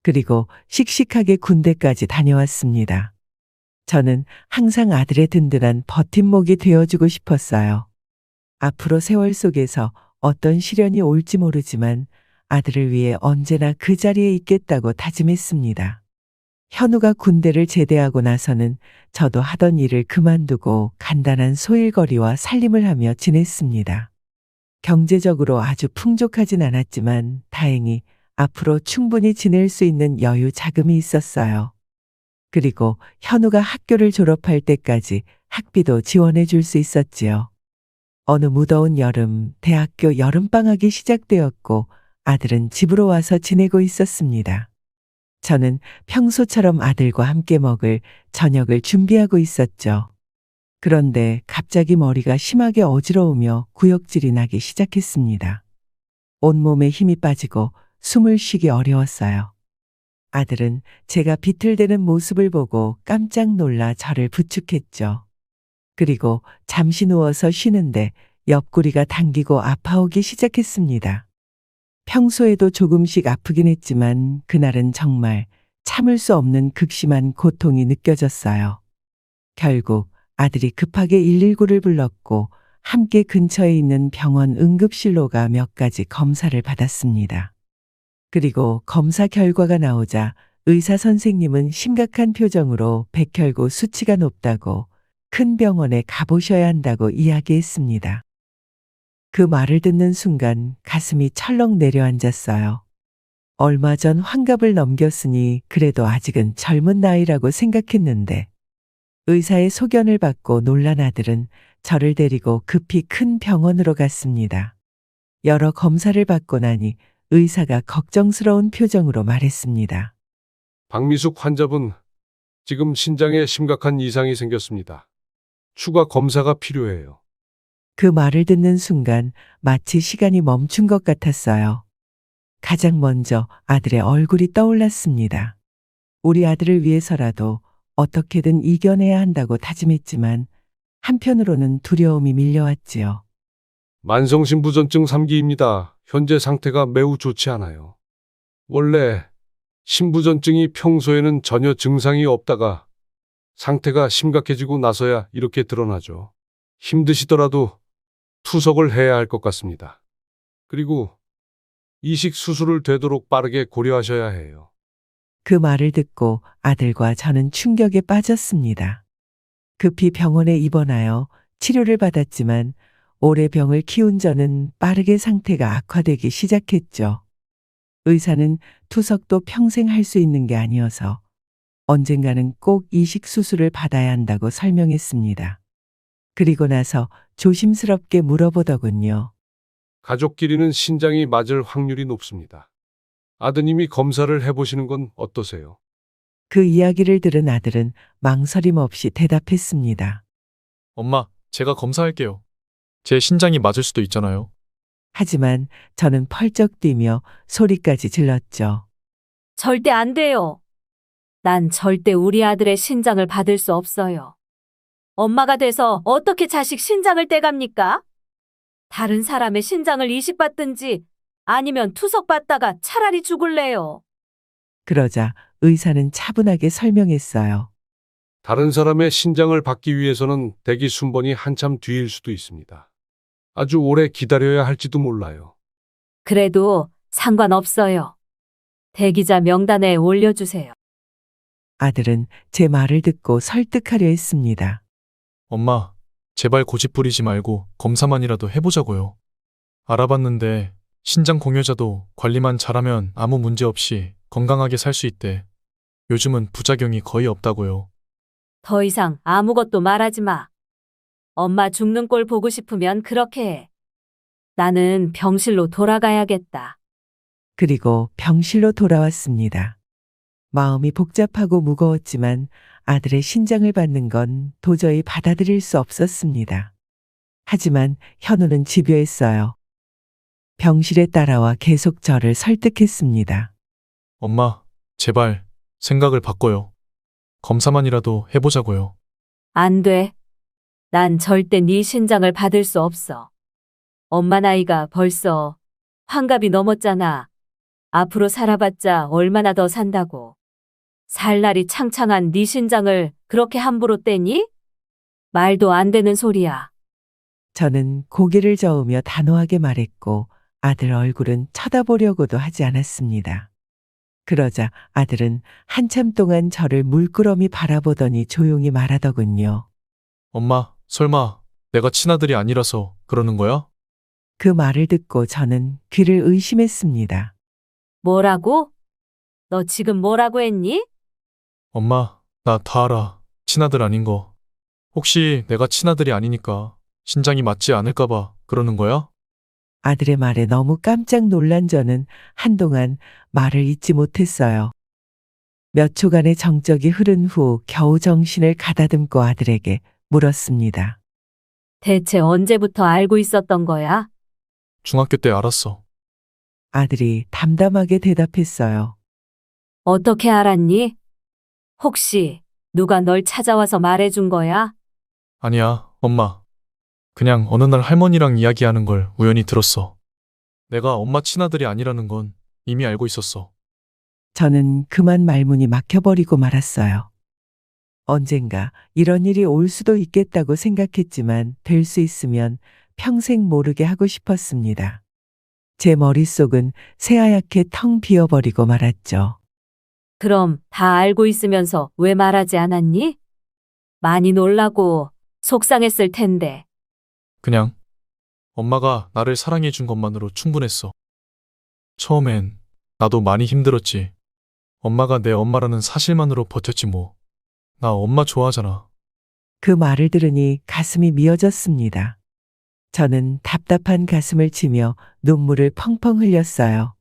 그리고 씩씩하게 군대까지 다녀왔습니다. 저는 항상 아들의 든든한 버팀목이 되어주고 싶었어요. 앞으로 세월 속에서 어떤 시련이 올지 모르지만 아들을 위해 언제나 그 자리에 있겠다고 다짐했습니다. 현우가 군대를 제대하고 나서는 저도 하던 일을 그만두고 간단한 소일거리와 살림을 하며 지냈습니다. 경제적으로 아주 풍족하진 않았지만 다행히 앞으로 충분히 지낼 수 있는 여유 자금이 있었어요. 그리고 현우가 학교를 졸업할 때까지 학비도 지원해 줄 수 있었지요. 어느 무더운 여름, 대학교 여름방학이 시작되었고 아들은 집으로 와서 지내고 있었습니다. 저는 평소처럼 아들과 함께 먹을 저녁을 준비하고 있었죠. 그런데 갑자기 머리가 심하게 어지러우며 구역질이 나기 시작했습니다. 온몸에 힘이 빠지고 숨을 쉬기 어려웠어요. 아들은 제가 비틀대는 모습을 보고 깜짝 놀라 저를 부축했죠. 그리고 잠시 누워서 쉬는데 옆구리가 당기고 아파오기 시작했습니다. 평소에도 조금씩 아프긴 했지만 그날은 정말 참을 수 없는 극심한 고통이 느껴졌어요. 결국 아들이 급하게 119를 불렀고 함께 근처에 있는 병원 응급실로 가 몇 가지 검사를 받았습니다. 그리고 검사 결과가 나오자 의사 선생님은 심각한 표정으로 백혈구 수치가 높다고 큰 병원에 가보셔야 한다고 이야기했습니다. 그 말을 듣는 순간 가슴이 철렁 내려앉았어요. 얼마 전 환갑을 넘겼으니 그래도 아직은 젊은 나이라고 생각했는데 의사의 소견을 받고 놀란 아들은 저를 데리고 급히 큰 병원으로 갔습니다. 여러 검사를 받고 나니 의사가 걱정스러운 표정으로 말했습니다. 박미숙 환자분, 지금 신장에 심각한 이상이 생겼습니다. 추가 검사가 필요해요. 그 말을 듣는 순간 마치 시간이 멈춘 것 같았어요. 가장 먼저 아들의 얼굴이 떠올랐습니다. 우리 아들을 위해서라도 어떻게든 이겨내야 한다고 다짐했지만 한편으로는 두려움이 밀려왔지요. 만성신부전증 3기입니다. 현재 상태가 매우 좋지 않아요. 원래 신부전증이 평소에는 전혀 증상이 없다가 상태가 심각해지고 나서야 이렇게 드러나죠. 힘드시더라도 투석을 해야 할 것 같습니다. 그리고 이식 수술을 되도록 빠르게 고려하셔야 해요. 그 말을 듣고 아들과 저는 충격에 빠졌습니다. 급히 병원에 입원하여 치료를 받았지만 오래 병을 키운 저는 빠르게 상태가 악화되기 시작했죠. 의사는 투석도 평생 할 수 있는 게 아니어서 언젠가는 꼭 이식 수술을 받아야 한다고 설명했습니다. 그리고 나서 조심스럽게 물어보더군요. 가족끼리는 신장이 맞을 확률이 높습니다. 아드님이 검사를 해보시는 건 어떠세요? 그 이야기를 들은 아들은 망설임 없이 대답했습니다. 엄마, 제가 검사할게요. 제 신장이 맞을 수도 있잖아요. 하지만 저는 펄쩍 뛰며 소리까지 질렀죠. 절대 안 돼요. 난 절대 우리 아들의 신장을 받을 수 없어요. 엄마가 돼서 어떻게 자식 신장을 떼갑니까? 다른 사람의 신장을 이식받든지 아니면 투석받다가 차라리 죽을래요. 그러자 의사는 차분하게 설명했어요. 다른 사람의 신장을 받기 위해서는 대기 순번이 한참 뒤일 수도 있습니다. 아주 오래 기다려야 할지도 몰라요. 그래도 상관없어요. 대기자 명단에 올려주세요. 아들은 제 말을 듣고 설득하려 했습니다. 엄마, 제발 고집 부리지 말고 검사만이라도 해보자고요. 알아봤는데 신장 공여자도 관리만 잘하면 아무 문제 없이 건강하게 살 수 있대. 요즘은 부작용이 거의 없다고요. 더 이상 아무것도 말하지 마. 엄마 죽는 꼴 보고 싶으면 그렇게 해. 나는 병실로 돌아가야겠다. 그리고 병실로 돌아왔습니다. 마음이 복잡하고 무거웠지만 아들의 신장을 받는 건 도저히 받아들일 수 없었습니다. 하지만 현우는 집요했어요. 병실에 따라와 계속 저를 설득했습니다. 엄마, 제발 생각을 바꿔요. 검사만이라도 해보자고요. 안 돼. 난 절대 네 신장을 받을 수 없어. 엄마 나이가 벌써 환갑이 넘었잖아. 앞으로 살아봤자 얼마나 더 산다고. 살 날이 창창한 네 신장을 그렇게 함부로 떼니? 말도 안 되는 소리야. 저는 고개를 저으며 단호하게 말했고 아들 얼굴은 쳐다보려고도 하지 않았습니다. 그러자 아들은 한참 동안 저를 물끄러미 바라보더니 조용히 말하더군요. 엄마, 설마 내가 친아들이 아니라서 그러는 거야? 그 말을 듣고 저는 귀를 의심했습니다. 뭐라고? 너 지금 뭐라고 했니? 엄마, 나 다 알아. 친아들 아닌 거. 혹시 내가 친아들이 아니니까 신장이 맞지 않을까봐 그러는 거야? 아들의 말에 너무 깜짝 놀란 저는 한동안 말을 잇지 못했어요. 몇 초간의 정적이 흐른 후 겨우 정신을 가다듬고 아들에게 물었습니다. 대체 언제부터 알고 있었던 거야? 중학교 때 알았어. 아들이 담담하게 대답했어요. 어떻게 알았니? 혹시 누가 널 찾아와서 말해준 거야? 아니야, 엄마. 그냥 어느 날 할머니랑 이야기하는 걸 우연히 들었어. 내가 엄마 친아들이 아니라는 건 이미 알고 있었어. 저는 그만 말문이 막혀버리고 말았어요. 언젠가 이런 일이 올 수도 있겠다고 생각했지만 될 수 있으면 평생 모르게 하고 싶었습니다. 제 머릿속은 새하얗게 텅 비어버리고 말았죠. 그럼 다 알고 있으면서 왜 말하지 않았니? 많이 놀라고 속상했을 텐데. 그냥 엄마가 나를 사랑해 준 것만으로 충분했어. 처음엔 나도 많이 힘들었지. 엄마가 내 엄마라는 사실만으로 버텼지 뭐. 나 엄마 좋아하잖아. 그 말을 들으니 가슴이 미어졌습니다. 저는 답답한 가슴을 치며 눈물을 펑펑 흘렸어요.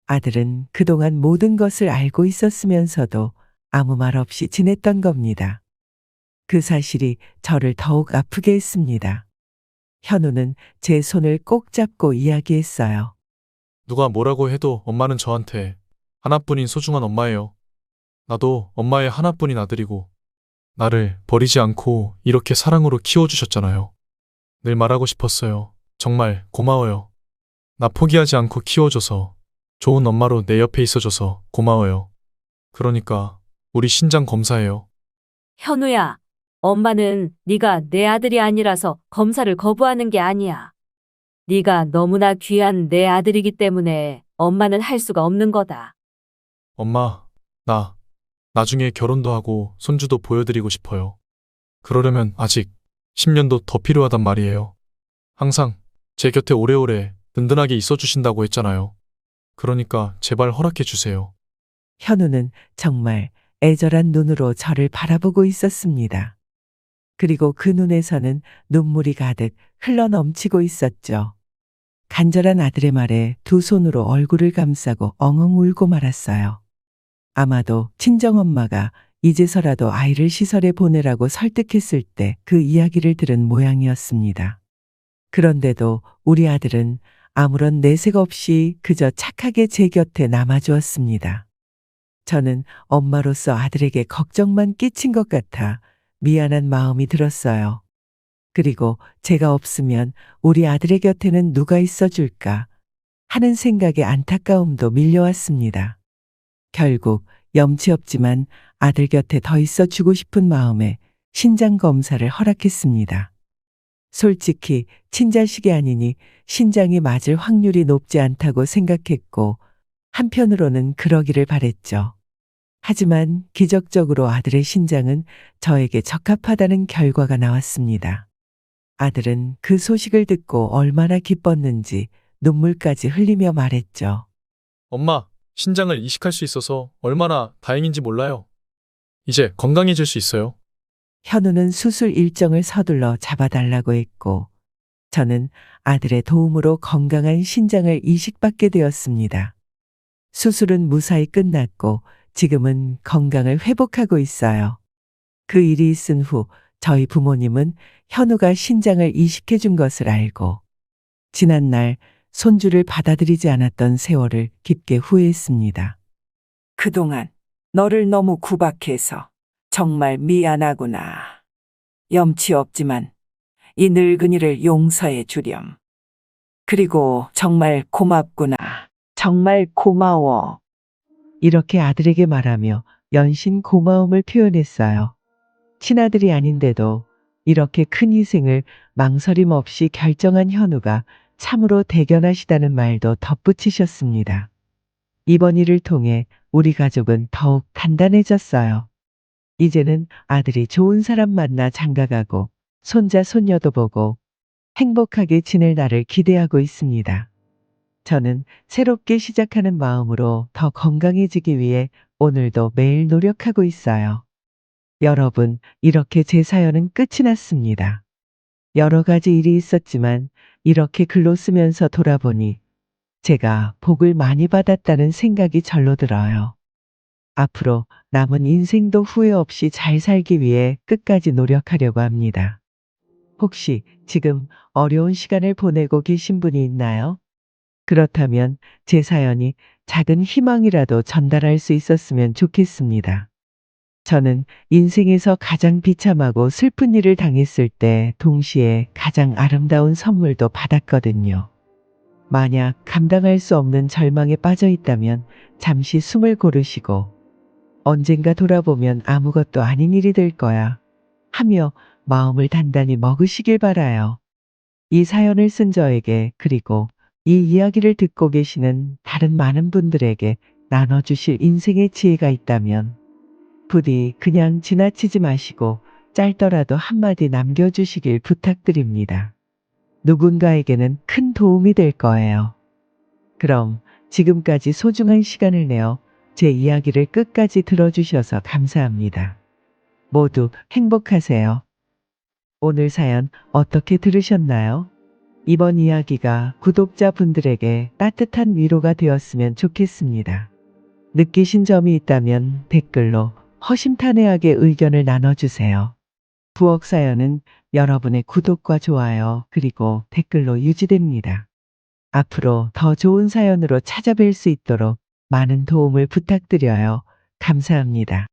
아들은 그동안 모든 것을 알고 있었으면서도 아무 말 없이 지냈던 겁니다. 그 사실이 저를 더욱 아프게 했습니다. 현우는 제 손을 꼭 잡고 이야기했어요. 누가 뭐라고 해도 엄마는 저한테 하나뿐인 소중한 엄마예요. 나도 엄마의 하나뿐인 아들이고 나를 버리지 않고 이렇게 사랑으로 키워주셨잖아요. 늘 말하고 싶었어요. 정말 고마워요. 나 포기하지 않고 키워줘서 좋은 엄마로 내 옆에 있어줘서 고마워요. 그러니까 우리 신장 검사해요. 현우야, 엄마는 네가 내 아들이 아니라서 검사를 거부하는 게 아니야. 네가 너무나 귀한 내 아들이기 때문에 엄마는 할 수가 없는 거다. 엄마, 나 나중에 결혼도 하고 손주도 보여드리고 싶어요. 그러려면 아직 10년도 더 필요하단 말이에요. 항상 제 곁에 오래오래 든든하게 있어주신다고 했잖아요. 그러니까 제발 허락해 주세요. 현우는 정말 애절한 눈으로 저를 바라보고 있었습니다. 그리고 그 눈에서는 눈물이 가득 흘러넘치고 있었죠. 간절한 아들의 말에 두 손으로 얼굴을 감싸고 엉엉 울고 말았어요. 아마도 친정엄마가 이제서라도 아이를 시설에 보내라고 설득했을 때 그 이야기를 들은 모양이었습니다. 그런데도 우리 아들은 아무런 내색 없이 그저 착하게 제 곁에 남아주었습니다. 저는 엄마로서 아들에게 걱정만 끼친 것 같아 미안한 마음이 들었어요. 그리고 제가 없으면 우리 아들의 곁에는 누가 있어줄까 하는 생각에 안타까움도 밀려왔습니다. 결국 염치 없지만 아들 곁에 더 있어주고 싶은 마음에 신장 검사를 허락했습니다. 솔직히 친자식이 아니니 신장이 맞을 확률이 높지 않다고 생각했고 한편으로는 그러기를 바랬죠. 하지만 기적적으로 아들의 신장은 저에게 적합하다는 결과가 나왔습니다. 아들은 그 소식을 듣고 얼마나 기뻤는지 눈물까지 흘리며 말했죠. 엄마, 신장을 이식할 수 있어서 얼마나 다행인지 몰라요. 이제 건강해질 수 있어요. 현우는 수술 일정을 서둘러 잡아달라고 했고 저는 아들의 도움으로 건강한 신장을 이식받게 되었습니다. 수술은 무사히 끝났고 지금은 건강을 회복하고 있어요. 그 일이 있은 후 저희 부모님은 현우가 신장을 이식해 준 것을 알고 지난날 손주를 받아들이지 않았던 세월을 깊게 후회했습니다. 그동안 너를 너무 구박해서 정말 미안하구나. 염치 없지만 이 늙은이를 용서해 주렴. 그리고 정말 고맙구나. 정말 고마워. 이렇게 아들에게 말하며 연신 고마움을 표현했어요. 친아들이 아닌데도 이렇게 큰 희생을 망설임 없이 결정한 현우가 참으로 대견하시다는 말도 덧붙이셨습니다. 이번 일을 통해 우리 가족은 더욱 단단해졌어요. 이제는 아들이 좋은 사람 만나 장가가고 손자 손녀도 보고 행복하게 지낼 날을 기대하고 있습니다. 저는 새롭게 시작하는 마음으로 더 건강해지기 위해 오늘도 매일 노력하고 있어요. 여러분, 이렇게 제 사연은 끝이 났습니다. 여러 가지 일이 있었지만 이렇게 글로 쓰면서 돌아보니 제가 복을 많이 받았다는 생각이 절로 들어요. 앞으로 남은 인생도 후회 없이 잘 살기 위해 끝까지 노력하려고 합니다. 혹시 지금 어려운 시간을 보내고 계신 분이 있나요? 그렇다면 제 사연이 작은 희망이라도 전달할 수 있었으면 좋겠습니다. 저는 인생에서 가장 비참하고 슬픈 일을 당했을 때 동시에 가장 아름다운 선물도 받았거든요. 만약 감당할 수 없는 절망에 빠져 있다면 잠시 숨을 고르시고 언젠가 돌아보면 아무것도 아닌 일이 될 거야 하며 마음을 단단히 먹으시길 바라요. 이 사연을 쓴 저에게 그리고 이 이야기를 듣고 계시는 다른 많은 분들에게 나눠주실 인생의 지혜가 있다면 부디 그냥 지나치지 마시고 짧더라도 한마디 남겨주시길 부탁드립니다. 누군가에게는 큰 도움이 될 거예요. 그럼 지금까지 소중한 시간을 내어 제 이야기를 끝까지 들어주셔서 감사합니다. 모두 행복하세요. 오늘 사연 어떻게 들으셨나요? 이번 이야기가 구독자분들에게 따뜻한 위로가 되었으면 좋겠습니다. 느끼신 점이 있다면 댓글로 허심탄회하게 의견을 나눠주세요. 부엌 사연은 여러분의 구독과 좋아요 그리고 댓글로 유지됩니다. 앞으로 더 좋은 사연으로 찾아뵐 수 있도록 많은 도움을 부탁드려요. 감사합니다.